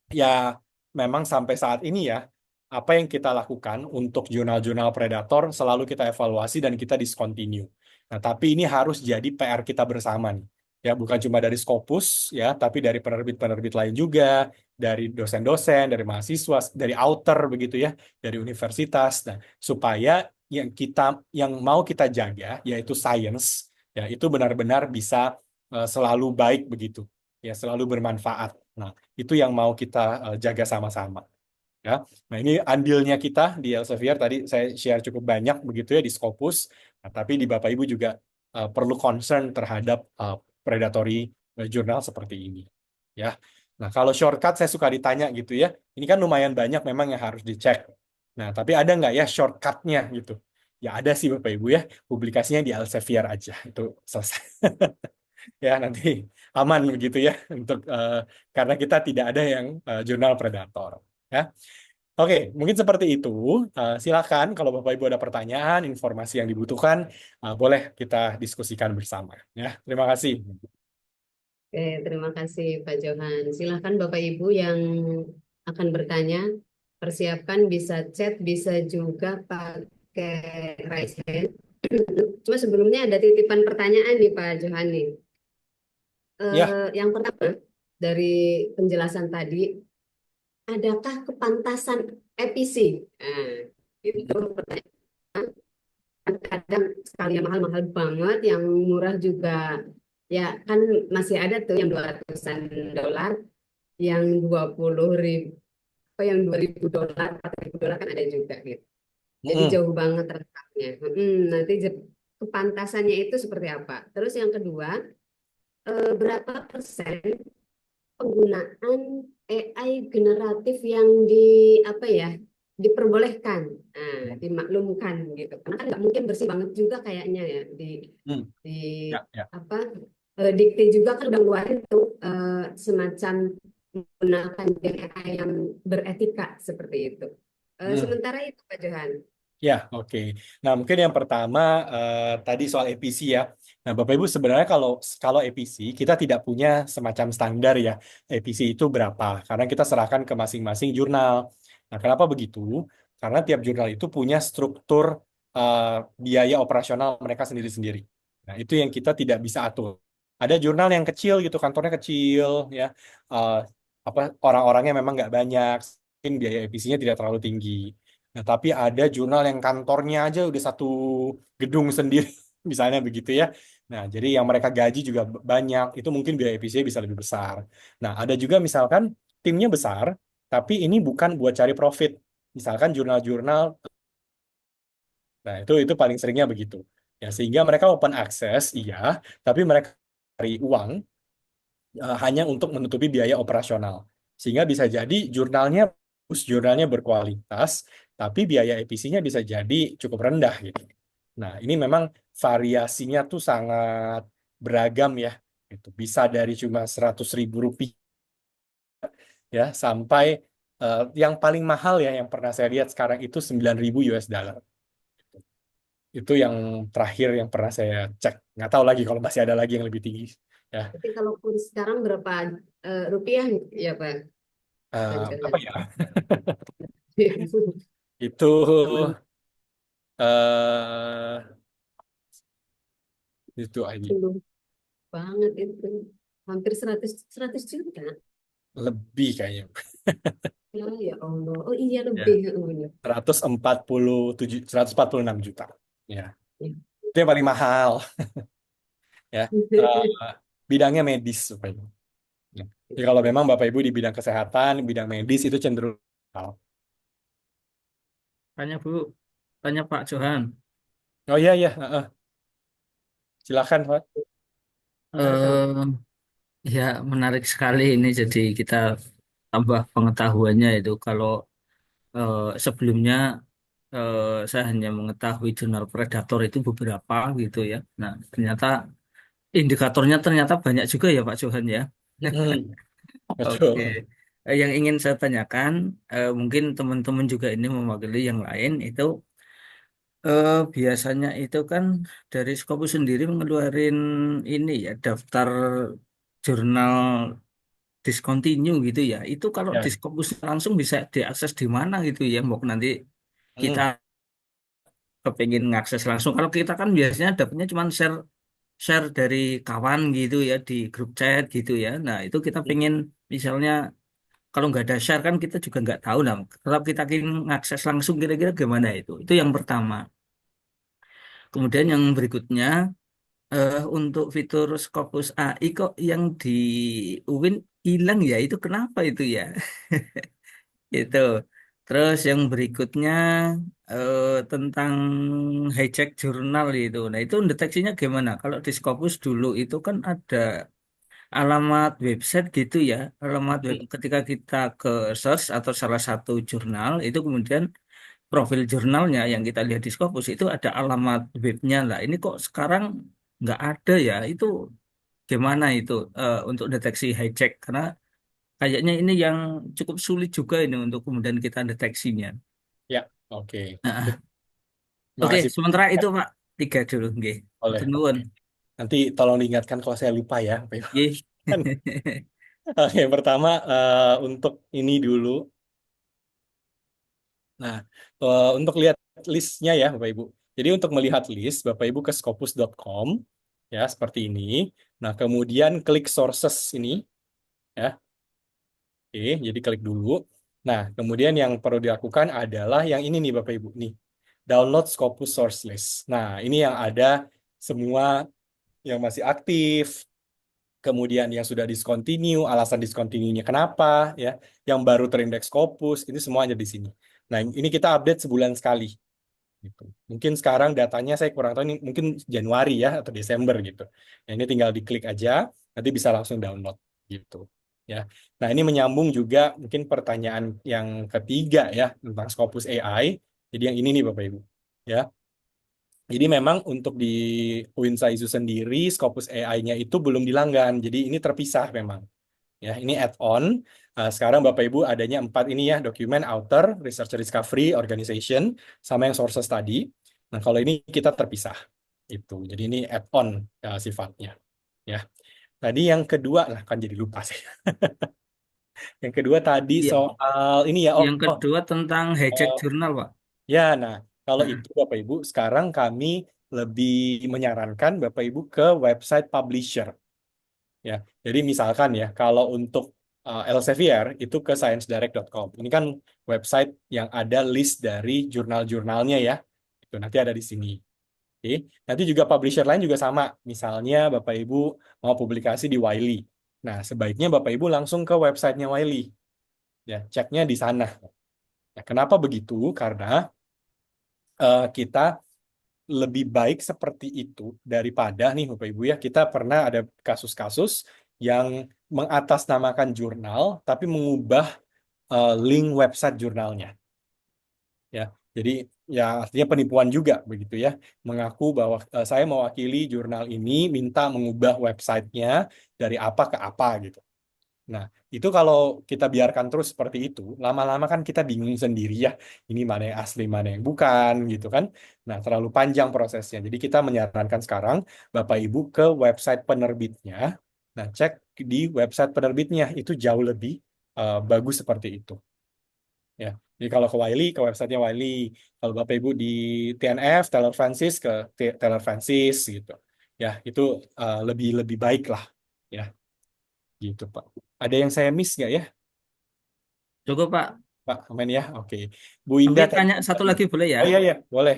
ya memang sampai saat ini ya, apa yang kita lakukan untuk jurnal-jurnal predator selalu kita evaluasi dan kita discontinue. Nah, tapi ini harus jadi PR kita bersama nih. Ya, bukan cuma dari Scopus ya, tapi dari penerbit-penerbit lain juga, dari dosen-dosen, dari mahasiswa, dari author begitu ya, dari universitas. Nah, supaya yang mau kita jaga yaitu science ya, itu benar-benar bisa selalu baik begitu. Ya, selalu bermanfaat. Nah, itu yang mau kita jaga sama-sama. Ya, nah ini andilnya kita di Elsevier tadi saya share cukup banyak begitu ya di Scopus. Nah, tapi di Bapak Ibu juga perlu concern terhadap predatory jurnal seperti ini. Ya, nah kalau shortcut saya suka ditanya gitu ya. Ini kan lumayan banyak memang yang harus dicek. Nah, tapi ada nggak ya shortcutnya gitu? Ya ada sih Bapak Ibu ya. Publikasinya di Elsevier aja itu selesai. Ya nanti aman begitu ya untuk karena kita tidak ada yang jurnal predator ya. Oke, mungkin seperti itu. Silakan kalau Bapak Ibu ada pertanyaan, informasi yang dibutuhkan, boleh kita diskusikan bersama ya. Terima kasih. Oke, terima kasih Pak Johan. Silahkan Bapak Ibu yang akan bertanya, persiapkan bisa chat, bisa juga pakai raise hand. Cuma sebelumnya ada titipan pertanyaan nih Pak Johan nih. Ya, Yang pertama, dari penjelasan tadi, adakah kepantasan EPC? Nah, itu pertanyaan. Kadang sekali yang mahal-mahal banget, yang murah juga ya kan masih ada tuh yang 200-an dolar, yang 20.000, apa yang $2.000, $4.000 kan ada juga gitu. Jadi mm-mm. jauh banget rentangnya. Nanti kepantasannya itu seperti apa? Terus yang kedua, berapa persen penggunaan AI generatif yang apa ya, diperbolehkan, dimaklumkan gitu. Karena kan nggak mungkin bersih banget juga kayaknya ya Hmm. di Ya, ya. apa, dikti juga kan udah ngeluarin tuh semacam menggunakan AI yang beretika seperti itu. Hmm. Sementara itu Pak Johan. Ya, oke. Nah, mungkin yang pertama tadi soal APC ya. Nah, Bapak Ibu sebenarnya kalau kalau APC kita tidak punya semacam standar ya. APC itu berapa? Karena kita serahkan ke masing-masing jurnal. Nah, kenapa begitu? Karena tiap jurnal itu punya struktur eh, biaya operasional mereka sendiri-sendiri. Nah, itu yang kita tidak bisa atur. Ada jurnal yang kecil gitu, kantornya kecil ya. Eh, apa orang-orangnya memang nggak banyak, mungkin biaya APC-nya tidak terlalu tinggi. Nah, tapi ada jurnal yang kantornya aja udah satu gedung sendiri, misalnya begitu ya. Nah, jadi yang mereka gaji juga banyak, itu mungkin biaya EPC bisa lebih besar. Nah, ada juga misalkan timnya besar, tapi ini bukan buat cari profit. Misalkan jurnal-jurnal, nah itu paling seringnya begitu. Ya, sehingga mereka open access, iya, tapi mereka cari uang hanya untuk menutupi biaya operasional. Sehingga bisa jadi jurnalnya bagus, jurnalnya berkualitas, tapi biaya EPC-nya bisa jadi cukup rendah gitu. Nah, ini memang variasinya tuh sangat beragam ya. Itu bisa dari cuma 100.000 rupiah ya sampai yang paling mahal ya yang pernah saya lihat sekarang itu 9.000 US dollar. Itu yang terakhir yang pernah saya cek. Nggak tahu lagi kalau masih ada lagi yang lebih tinggi. Ya, Tapi kalau kurs sekarang berapa rupiah ya Pak apa Johan? ya? Itu Aman itu aja. dulu banget itu. hampir 100 juta. Lebih kayaknya. Oh, ya Allah. Oh iya Ya, lebih. Oh, benar. 146 juta. Ya, Ya. itu yang paling mahal. Ya, Eh, bidangnya medis supaya. Ya. Jadi kalau memang Bapak Ibu di bidang kesehatan, bidang medis itu cenderung mahal. Tanya Bu, tanya Pak Johan. Oh iya iya, silakan Pak. Eh, Ya menarik sekali ini. Jadi kita tambah pengetahuannya itu. Kalau sebelumnya saya hanya mengetahui jurnal predator itu beberapa gitu ya. Nah ternyata indikatornya ternyata banyak juga ya Pak Johan ya. Mm, Oke. betul. Yang ingin saya tanyakan, mungkin teman-teman juga ini mewakili yang lain itu biasanya itu kan dari Scopus sendiri mengeluarin ini ya daftar jurnal discontinue gitu ya. Itu kalau di Ya. Scopus langsung bisa diakses di mana gitu ya. Mau nanti kita Mm, kepingin ngakses langsung. Kalau kita kan biasanya dapatnya cuma share share dari kawan gitu ya di grup chat gitu ya. Nah itu kita pengen misalnya kalau nggak ada share kan kita juga nggak tahu nah. Kalau kita ingin ngakses langsung kira-kira gimana itu? Itu yang pertama. Kemudian yang berikutnya untuk fitur Scopus AI kok yang di UIN hilang ya? Itu kenapa itu ya? Itu. Terus yang berikutnya tentang hijack jurnal itu. Nah, itu deteksinya gimana? Kalau di Scopus dulu itu kan ada alamat website gitu ya. Alamat web mm. ketika kita ke search atau salah satu jurnal itu kemudian profil jurnalnya yang kita lihat di Scopus itu ada alamat webnya lah. Ini kok sekarang nggak ada ya? Itu gimana itu untuk deteksi hijack? Karena kayaknya ini yang cukup sulit juga ini untuk kemudian kita deteksinya. Ya, oke. Nah, Terima oke, kasih. sementara itu Pak, tiga dulu, nggih. Boleh. Matur Oke. nuwun. Nanti tolong diingatkan kalau saya lupa ya. Bapak Ibu. Nggih. Kan. Oke, pertama untuk ini dulu. Nah, untuk lihat listnya ya, Bapak Ibu. Jadi untuk melihat list, Bapak Ibu ke scopus.com, ya, seperti ini. Nah, kemudian klik sources ini, ya. Oke, jadi klik dulu. Nah, kemudian yang perlu dilakukan adalah yang ini nih, Bapak Ibu. Nih, download Scopus source list. Nah, ini yang ada semua yang masih aktif, kemudian yang sudah discontinue, alasan discontinue-nya kenapa, ya, yang baru terindeks Scopus, ini semua ada di sini. Nah, ini kita update sebulan sekali. Gitu. Mungkin sekarang datanya saya kurang tahu, ini mungkin Januari ya atau Desember gitu. Nah, ini tinggal diklik aja, nanti bisa langsung download gitu. Ya. Nah, ini menyambung juga mungkin pertanyaan yang ketiga ya tentang Scopus AI. Jadi yang ini nih Bapak Ibu. Ya. Jadi memang untuk di Winsa ISU sendiri Scopus AI-nya itu belum dilanggan. Jadi ini terpisah memang. Ya, ini add-on. Sekarang Bapak Ibu adanya 4 ini ya, dokumen, author, research discovery, organization, sama yang sources tadi. Nah, kalau ini kita terpisah. Itu. Jadi ini add-on sifatnya. Ya. Tadi yang kedua, lah kan jadi lupa saya. Yang kedua tadi Iya. soal ini ya, Yang kedua tentang hijack eh, jurnal, Pak. ya, nah, kalau Nah, itu Bapak Ibu, sekarang kami lebih menyarankan Bapak Ibu ke website publisher. Ya, jadi misalkan ya, kalau untuk Elsevier itu ke sciencedirect.com. Ini kan website yang ada list dari jurnal-jurnalnya ya. Itu nanti ada di sini. Oke. Nanti juga publisher lain juga sama. Misalnya Bapak Ibu mau publikasi di Wiley. Nah, sebaiknya Bapak Ibu langsung ke websitenya Wiley. Ya, ceknya di sana. Nah, kenapa begitu? Karena kita lebih baik seperti itu daripada nih Bapak Ibu ya, kita pernah ada kasus-kasus yang mengatasnamakan jurnal tapi mengubah link website jurnalnya ya. Jadi ya artinya penipuan juga begitu ya. Mengaku bahwa saya mewakili jurnal ini minta mengubah websitenya dari apa ke apa gitu. Nah, itu kalau kita biarkan terus seperti itu, lama-lama kan kita bingung sendiri ya, ini mana yang asli, mana yang bukan, gitu kan. Nah, terlalu panjang prosesnya. Jadi kita menyarankan sekarang, Bapak Ibu ke website penerbitnya, nah cek di website penerbitnya, itu jauh lebih bagus seperti itu. Ya, jadi kalau ke Wiley, ke websitenya Wiley. Kalau Bapak Ibu di TNF, Taylor Francis, ke Taylor Francis, gitu. Ya, itu lebih baik lah. Ya. Gitu, Pak. Ada yang saya miss nggak ya, Cukup Pak. Pak? Amin ya. Oke. Bu Tapi Indah tadi. tanya satu lagi boleh ya? Oh iya, iya. Boleh.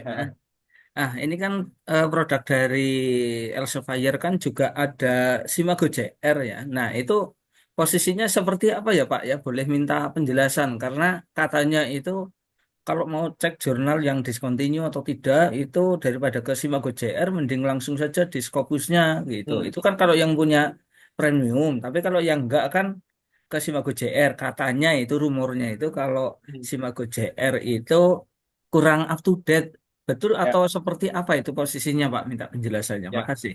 Nah, ini kan produk dari Elsevier kan juga ada Simago JR ya. Nah, itu posisinya seperti apa ya Pak ya? Boleh minta penjelasan karena katanya itu kalau mau cek jurnal yang discontinue atau tidak itu daripada ke Simago JR mending langsung saja di Scopusnya gitu. Hmm. Itu kan kalau yang punya premium, tapi kalau yang enggak kan ke Simago JR katanya itu rumornya itu kalau Simago JR itu kurang up to date. Betul Ya, atau seperti apa itu posisinya Pak? Minta penjelasannya. ya. Makasih.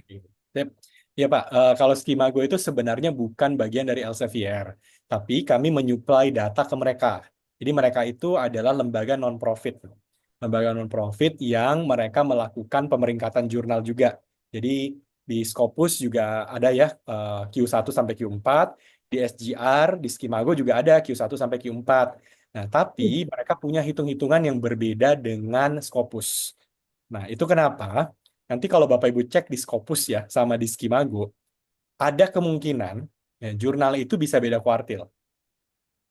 Sip. Ya Pak, kalau Skimago itu sebenarnya bukan bagian dari Elsevier, tapi kami menyuplai data ke mereka. Jadi mereka itu adalah lembaga non-profit. Lembaga non-profit yang mereka melakukan pemeringkatan jurnal juga. Jadi di Scopus juga ada ya Q1 sampai Q4, di SGR, di Skimago juga ada Q1 sampai Q4. Nah, tapi mereka punya hitung-hitungan yang berbeda dengan Scopus. Nah, itu kenapa? Nanti kalau Bapak Ibu cek di Scopus ya sama di Skimago, ada kemungkinan ya, jurnal itu bisa beda kuartil.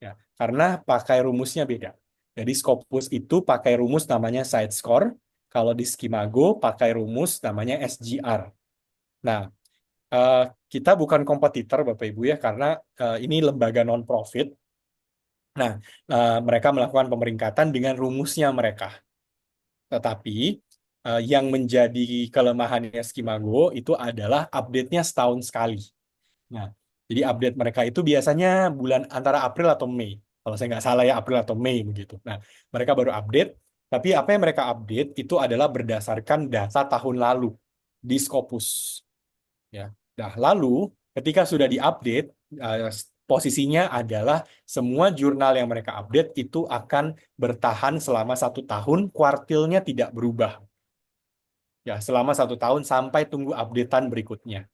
Ya, karena pakai rumusnya beda. Jadi Scopus itu pakai rumus namanya side score, kalau di Skimago pakai rumus namanya SGR. Nah, eh, kita bukan kompetitor Bapak Ibu ya, karena ini lembaga non-profit. Nah, mereka melakukan pemeringkatan dengan rumusnya mereka. Tetapi yang menjadi kelemahannya Skimago itu adalah update-nya setahun sekali. Nah, jadi update mereka itu biasanya bulan antara April atau Mei. Kalau saya nggak salah ya April atau Mei begitu. Nah, mereka baru update. Tapi apa yang mereka update itu adalah berdasarkan data tahun lalu di Scopus. Ya. Nah, lalu ketika sudah diupdate, posisinya adalah semua jurnal yang mereka update itu akan bertahan selama 1 tahun, kuartilnya tidak berubah. Ya, selama 1 tahun sampai tunggu updatean berikutnya.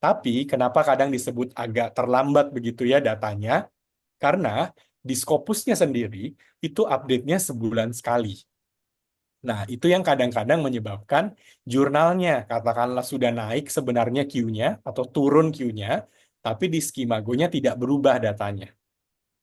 Tapi kenapa kadang disebut agak terlambat begitu ya datanya? Karena di Scopusnya sendiri itu update-nya sebulan sekali. Nah, itu yang kadang-kadang menyebabkan jurnalnya katakanlah sudah naik sebenarnya Q-nya atau turun Q-nya, tapi di Skimago-nya tidak berubah datanya.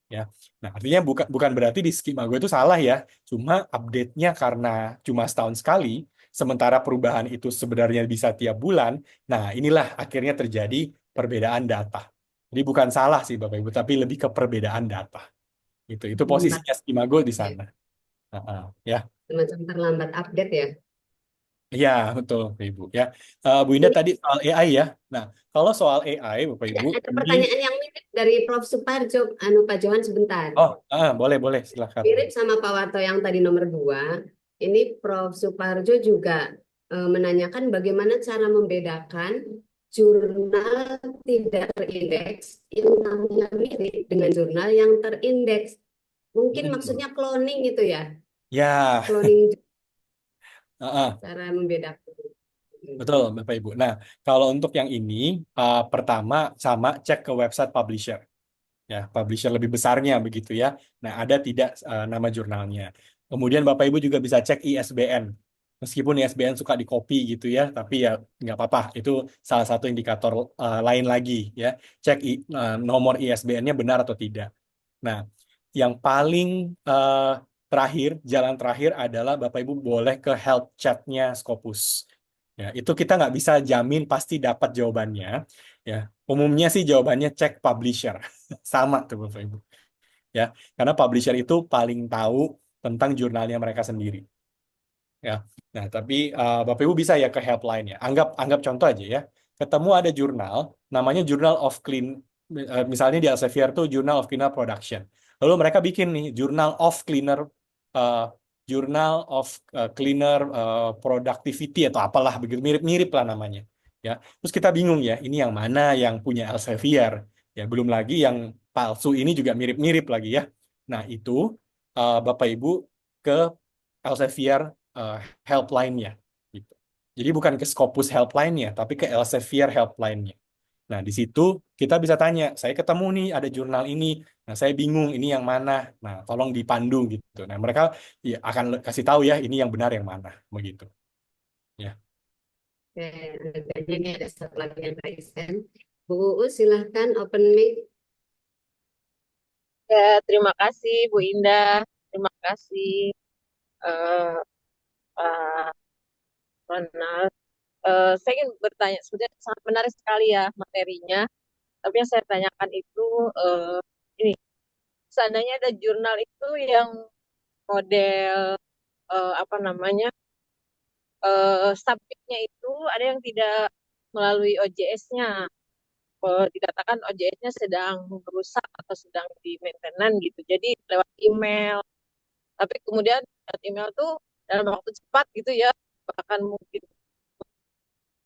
Ya. Nah, artinya bukan berarti di Skimago itu salah ya, cuma update-nya karena cuma setahun sekali, sementara perubahan itu sebenarnya bisa tiap bulan. Nah, inilah akhirnya terjadi perbedaan data. Jadi bukan salah sih Bapak Ibu, tapi lebih ke perbedaan data. Itu Terlambat, posisinya Skimago di sana. Ya. semacam terlambat update ya. Iya, betul, Bapak Ibu. Ya, Bu Indah Ini tadi soal AI ya. Nah, kalau soal AI, Bapak Ibu, ada ini, pertanyaan yang mirip dari Prof. Suparjo, Pak Johan sebentar. boleh, silakan. Mirip sama Pak Warto yang tadi nomor 2. Ini Prof. Suparjo juga menanyakan bagaimana cara membedakan jurnal tidak terindeks yang namanya mirip dengan jurnal yang terindeks. Mungkin maksudnya cloning itu ya, Ya, cloning, heeh. cara membedakan. Betul, Bapak Ibu. Nah, kalau untuk yang ini, pertama sama cek ke website publisher. Ya, publisher lebih besarnya begitu ya. Nah, ada tidak nama jurnalnya. Kemudian Bapak Ibu juga bisa cek ISBN. Meskipun ISBN suka di copy gitu ya, tapi ya nggak apa-apa. Itu salah satu indikator lain lagi ya. Cek nomor ISBN-nya benar atau tidak. Nah, yang paling terakhir, jalan terakhir adalah Bapak Ibu boleh ke help chat-nya Scopus. Ya, itu kita nggak bisa jamin pasti dapat jawabannya. Ya, umumnya sih jawabannya cek publisher. Sama tuh Bapak Ibu. Ya, karena publisher itu paling tahu tentang jurnalnya mereka sendiri. Ya. Nah, tapi Bapak Ibu bisa ya ke helpline ya. Anggap contoh aja ya. Ketemu ada jurnal namanya Journal of Clean misalnya di Elsevier tuh Journal of Cleaner Production. Lalu mereka bikin nih Journal of Cleaner uh, Journal of Cleaner Productivity atau apalah begitu mirip-mirip lah namanya. Ya. Terus kita bingung ya, ini yang mana yang punya Elsevier? Ya, belum lagi yang palsu ini juga mirip-mirip lagi ya. Nah, itu Bapak Ibu ke Elsevier helpline-nya gitu. Jadi bukan ke Scopus helpline-nya, tapi ke Elsevier helpline-nya. Nah, di situ kita bisa tanya, saya ketemu nih ada jurnal ini, nah saya bingung ini yang mana, nah tolong dipandu gitu. Nah, mereka ya, akan kasih tahu ya ini yang benar yang mana, begitu. Ya. Oke, ini ada satu lagi yang raisen. Bu Uus silahkan open mic. Ya, terima kasih Bu Indah, terima kasih eh, Pak Ronald. Saya ingin bertanya, sebenarnya sangat menarik sekali ya materinya. Tapi yang saya tanyakan itu ini, seandainya ada jurnal itu yang model apa namanya subjeknya itu ada yang tidak melalui OJS-nya, dikatakan OJS-nya sedang rusak atau sedang di maintenance gitu. Jadi lewat email. Tapi kemudian lewat email tuh dalam waktu cepat gitu ya, bahkan mungkin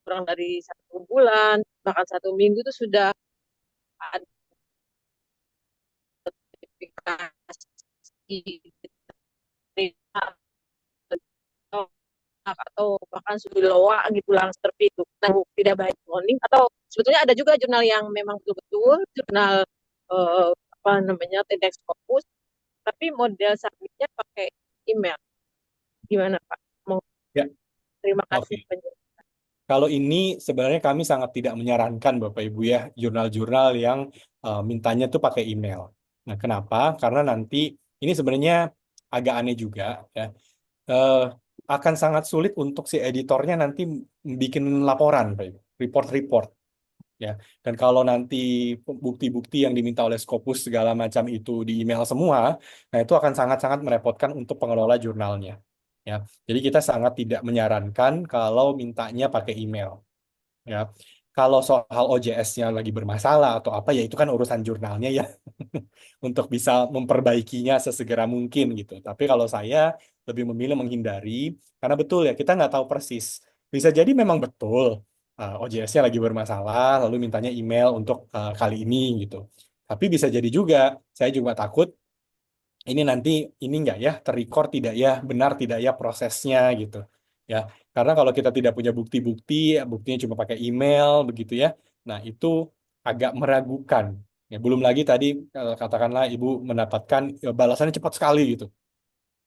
kurang dari 1 bulan, bahkan 1 minggu itu sudah ada notifikasi atau bahkan sudah loa gitu langsung terbit itu tidak baik warning, atau sebetulnya ada juga jurnal yang memang betul-betul jurnal apa namanya Index Scopus, tapi model submitnya pakai email. Gimana Pak? Mau Ya, terima kasih oke. Kalau ini sebenarnya kami sangat tidak menyarankan Bapak Ibu ya, jurnal-jurnal yang mintanya tuh pakai email. Nah, kenapa? Karena nanti ini sebenarnya agak aneh juga ya. Eh, akan sangat sulit untuk si editornya nanti bikin laporan, Pak Ibu, report-report ya. Dan kalau nanti bukti-bukti yang diminta oleh Scopus segala macam itu di email semua, nah itu akan sangat-sangat merepotkan untuk pengelola jurnalnya. Ya, jadi kita sangat tidak menyarankan kalau mintanya pakai email. Ya, kalau soal OJS-nya lagi bermasalah atau apa ya itu kan urusan jurnalnya ya, untuk bisa memperbaikinya sesegera mungkin gitu. Tapi kalau saya lebih memilih menghindari karena betul ya kita nggak tahu persis. Bisa jadi memang betul OJS-nya lagi bermasalah lalu mintanya email untuk kali ini gitu. Tapi bisa jadi juga saya juga takut ini nanti ini enggak ya terrecord tidak ya benar tidak ya prosesnya gitu ya, karena kalau kita tidak punya bukti-bukti buktinya cuma pakai email begitu ya, nah itu agak meragukan ya, belum lagi tadi katakanlah ibu mendapatkan balasannya cepat sekali gitu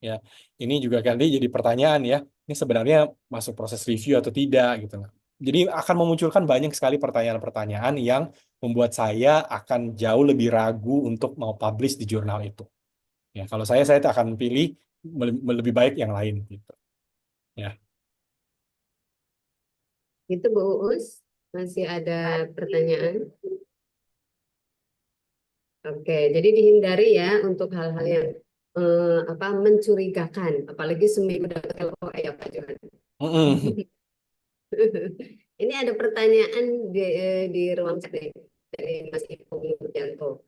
ya, ini juga kan jadi pertanyaan ya, ini sebenarnya masuk proses review atau tidak gitu. Jadi akan memunculkan banyak sekali pertanyaan-pertanyaan yang membuat saya akan jauh lebih ragu untuk mau publish di jurnal itu. Ya, kalau saya akan pilih lebih baik yang lain gitu. Ya. Itu Bu Uus, masih ada pertanyaan? Oke, jadi dihindari ya untuk hal-hal yang apa mencurigakan, apalagi seminggu dapat LOE ya Pak Johan. Ini ada pertanyaan di ruang chat dari Mas Ipung Nurjanto.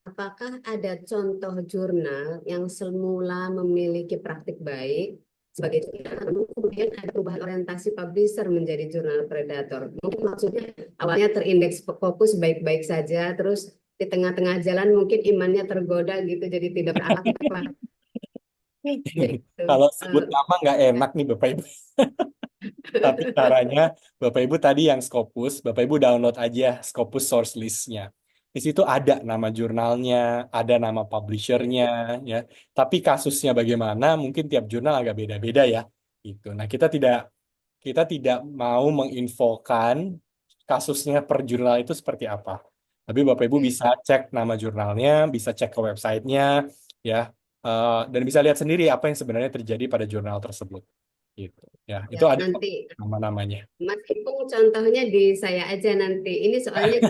Apakah ada contoh jurnal yang semula memiliki praktik baik sebagai jurnal, namun kemudian ada perubahan orientasi publisher menjadi jurnal predator? Mungkin maksudnya awalnya terindeks fokus baik-baik saja, terus di tengah-tengah jalan mungkin imannya tergoda gitu, jadi tidak berakhlak. Kalau sebut nama nggak enak nih Bapak Ibu. Tapi caranya Bapak Ibu tadi yang Scopus, Bapak Ibu download aja Scopus source list-nya. Di situ ada nama jurnalnya, ada nama publisher-nya, ya. Tapi kasusnya bagaimana? Mungkin tiap jurnal agak beda-beda ya. Gitu. Nah, kita tidak mau menginfokan kasusnya per jurnal itu seperti apa. Tapi Bapak Ibu bisa cek nama jurnalnya, bisa cek ke websitenya, ya, dan bisa lihat sendiri apa yang sebenarnya terjadi pada jurnal tersebut. Gitu. Ya, itu ada nanti nama-namanya. Mas Ipung contohnya di saya aja nanti. Ini soalnya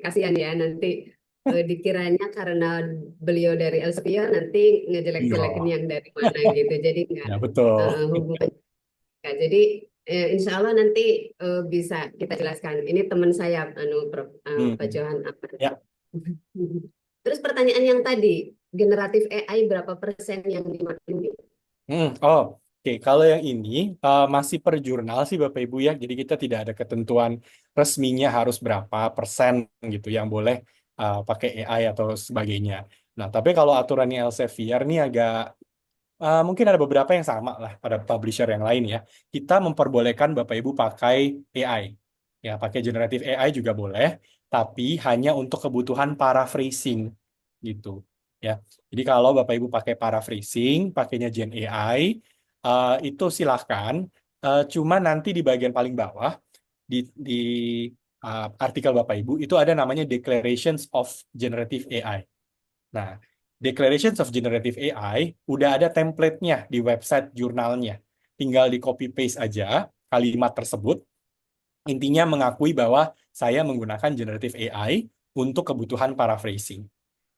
kasihan ya nanti dikiranya karena beliau dari Elsevier nanti ngejelek-jelekin Iya. yang dari mana gitu. Jadi enggak Ya, betul. hubungan. Ya, jadi insya Allah nanti bisa kita jelaskan. Ini teman saya, Prof. Pak Johan. Ya. Terus pertanyaan yang tadi, generatif AI berapa persen yang dimaklumi? Oke. Kalau yang ini masih per jurnal sih Bapak Ibu ya. Jadi kita tidak ada ketentuan resminya harus berapa persen gitu yang boleh pakai AI atau sebagainya. Nah, tapi kalau aturannya Elsevier nih agak mungkin ada beberapa yang sama lah pada publisher yang lain ya. Kita memperbolehkan Bapak Ibu pakai AI. Ya, pakai generative AI juga boleh, tapi hanya untuk kebutuhan paraphrasing gitu. Ya. Jadi kalau Bapak Ibu pakai paraphrasing, pakainya Gen AI, itu silahkan. Cuma nanti di bagian paling bawah di artikel Bapak Ibu, itu ada namanya Declarations of Generative AI. Nah, Declarations of Generative AI udah ada template-nya di website jurnalnya. Tinggal di copy paste aja kalimat tersebut. Intinya mengakui bahwa saya menggunakan generative AI untuk kebutuhan paraphrasing.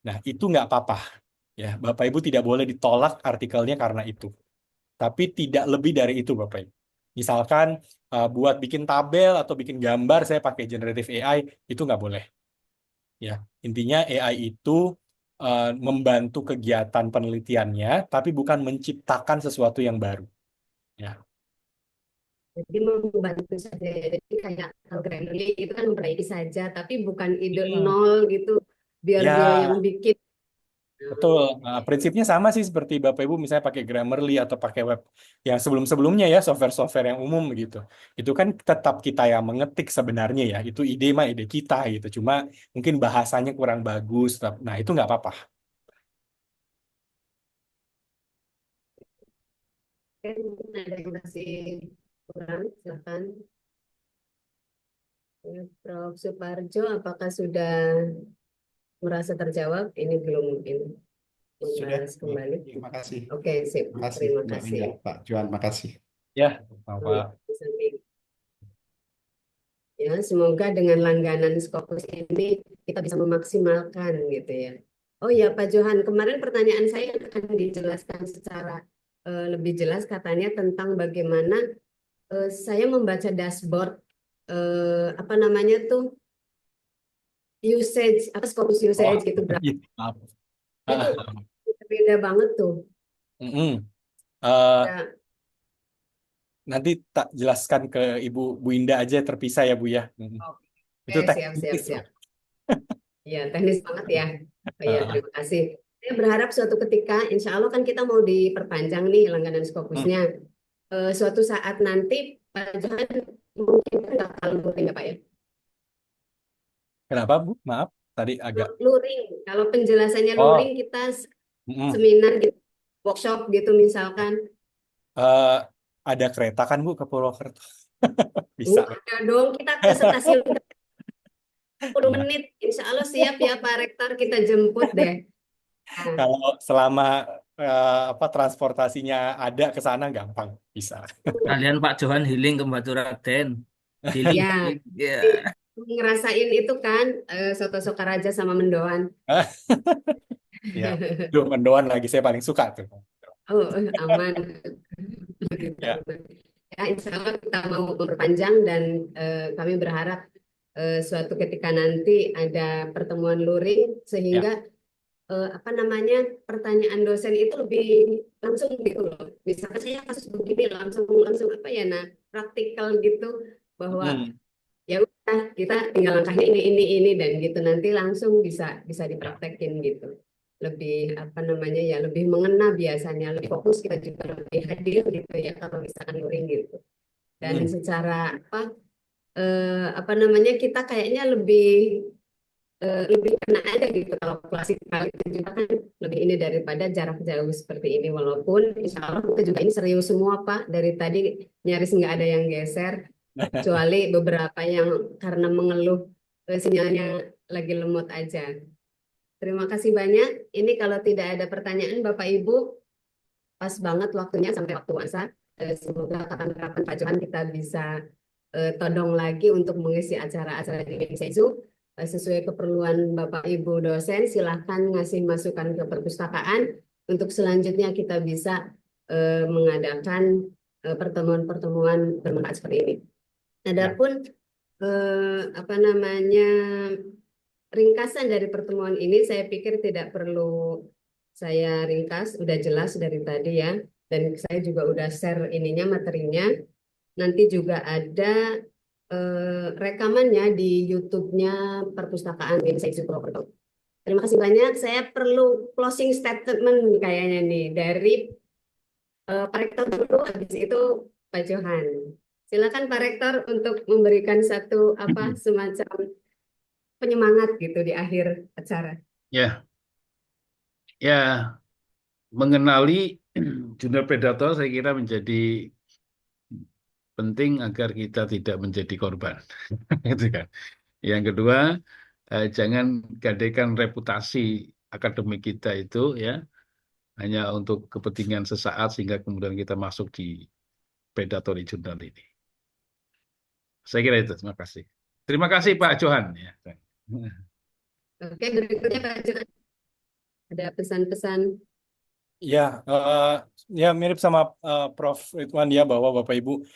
Nah, itu nggak apa-apa. Ya, Bapak Ibu tidak boleh ditolak artikelnya karena itu. Tapi tidak lebih dari itu, Bapak Ibu. Misalkan buat bikin tabel atau bikin gambar saya pakai generative AI, itu nggak boleh. Ya, intinya AI itu membantu kegiatan penelitiannya, tapi bukan menciptakan sesuatu yang baru. Ya, Jadi membantu saja ya. Jadi kayak Grammarly itu kan memperbaiki saja, tapi bukan ide Hmm. nol gitu. Biar dia yang Ya, bikin. betul. Prinsipnya sama sih seperti Bapak Ibu misalnya pakai Grammarly atau pakai web yang sebelum-sebelumnya ya, software-software yang umum gitu. Itu kan tetap kita yang mengetik sebenarnya ya. Itu ide mah ide kita gitu. Cuma mungkin bahasanya kurang bagus. Nah, itu nggak apa-apa. Kan mungkin ada yang masih kurang, silakan. Ya, Prof. Suparjo, apakah sudah merasa terjawab? Ini belum mungkin Sudah, membahas kembali. terima kasih. Oke, sip. Terima kasih, Terima Mbak kasih. Winda, Pak Juan, makasih. Ya, Bapak. Ya, semoga dengan langganan Scopus ini kita bisa memaksimalkan gitu ya. Oh ya, Pak Johan, kemarin pertanyaan saya akan dijelaskan secara lebih jelas katanya tentang bagaimana saya membaca dashboard apa namanya tuh usage, apa Scopus Oh, usage gitu berapa. iya, maaf. Itu beda banget tuh. Mm-mm. Ya, Nanti tak jelaskan ke Ibu Bu Indah aja terpisah ya Bu ya. Itu oke, siap, teknis. siap. Ya, teknis banget ya. Oh, ya, terima kasih. Saya berharap suatu ketika, insya Allah kan kita mau diperpanjang nih langganan Scopusnya. Suatu saat nanti Pak Johan mungkin nggak akan luring ya Pak ya. Kenapa Bu? Maaf, tadi agak. Luring, kalau penjelasannya Oh, luring kita seminar gitu, workshop gitu misalkan. eh, ada kereta kan Bu ke Purwokerto? Bisa. Ada dong, kita ke stasiun 10 Ya. menit. Insya Allah siap ya Pak Rektor, kita jemput deh. Nah, Kalau selama transportasinya ada ke sana gampang bisa. Kalian Pak Johan healing ke Batu Raden. Healing, ya, healing. Ya. ngerasain itu kan soto Sokaraja sama mendoan. Ya, Duh, mendoan lagi saya paling suka tuh. Oh, aman. Ya. Ya, insya Allah kita mau memperpanjang dan kami berharap suatu ketika nanti ada pertemuan luring sehingga apa namanya pertanyaan dosen itu lebih langsung gitu loh. Misalnya saya kasus begini langsung langsung apa ya, nah praktikal gitu bahwa ya udah kita tinggal langkahnya ini dan gitu nanti langsung bisa dipraktekin gitu. Lebih apa namanya ya lebih mengena biasanya lebih fokus kita juga lebih hadir gitu ya kalau misalkan luring gitu. Dan secara apa namanya kita kayaknya lebih kena aja gitu kalau klasikal itu juga kan lebih ini daripada jarak jauh seperti ini walaupun insya Allah kita juga ini serius semua Pak dari tadi nyaris nggak ada yang geser kecuali beberapa yang karena mengeluh sinyalnya lagi lemot aja. Terima kasih banyak. Ini kalau tidak ada pertanyaan Bapak Ibu pas banget waktunya sampai waktu puasa. Semoga kapan-kapan Pak Johan kita bisa todong lagi untuk mengisi acara-acara di Indonesia itu sesuai keperluan Bapak Ibu dosen. Silahkan ngasih masukan ke perpustakaan untuk selanjutnya kita bisa mengadakan pertemuan-pertemuan bermanfaat seperti ini. Adapun apa namanya ringkasan dari pertemuan ini saya pikir tidak perlu saya ringkas, udah jelas dari tadi ya. Dan saya juga udah share ininya materinya. Nanti juga ada rekamannya di YouTube-nya Perpustakaan Indonesia Purwokerto. Terima kasih banyak. Saya perlu closing statement kayaknya nih dari Pak Rektor dulu, habis itu Pak Johan. Silakan Pak Rektor untuk memberikan satu apa semacam penyemangat gitu di akhir acara. Ya, ya mengenali jurnal predator saya kira menjadi penting agar kita tidak menjadi korban. Gitu kan. Yang kedua, jangan gadaikan reputasi akademik kita itu ya hanya untuk kepentingan sesaat sehingga kemudian kita masuk di predatory jurnal ini. Saya kira itu. Terima kasih. Terima kasih Pak Johan. Ya. Oke, berikutnya Pak Johan. Ada pesan-pesan. Ya, ya mirip sama Prof. Ridwan ya bahwa Bapak Ibu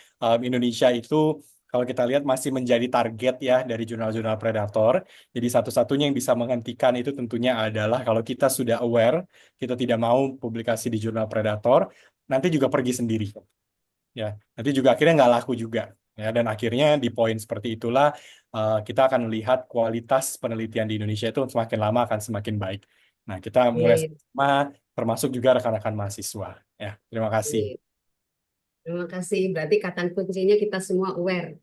Indonesia itu kalau kita lihat masih menjadi target ya dari jurnal-jurnal predator. Jadi satu-satunya yang bisa menghentikan itu tentunya adalah kalau kita sudah aware, kita tidak mau publikasi di jurnal predator, nanti juga pergi sendiri. Ya, nanti juga akhirnya nggak laku juga. Ya, dan akhirnya di poin seperti itulah kita akan melihat kualitas penelitian di Indonesia itu semakin lama akan semakin baik. Nah, kita mulai Amin. sama, termasuk juga rekan-rekan mahasiswa. Ya, terima kasih. Amin. Terima kasih. Berarti kata kuncinya kita semua aware.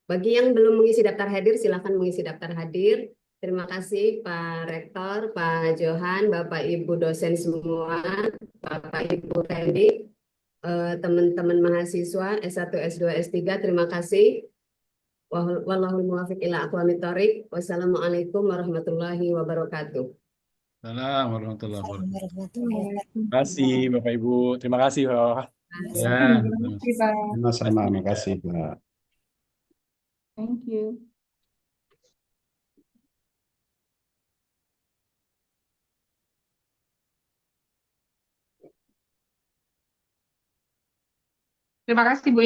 Bagi yang belum mengisi daftar hadir, silakan mengisi daftar hadir. Terima kasih Pak Rektor, Pak Johan, Bapak Ibu dosen semua, Bapak Ibu Randy, teman-teman mahasiswa S1, S2, S3, terima kasih. Wallahul muwaffiq ila aqwamit thoriq. Wassalamualaikum warahmatullahi wabarakatuh. Assalamualaikum warahmatullahi wabarakatuh. Terima kasih Bapak Ibu. Terima kasih Bapak. Ya, Sama-sama, makasih Pak. Thank you. Terima kasih Bu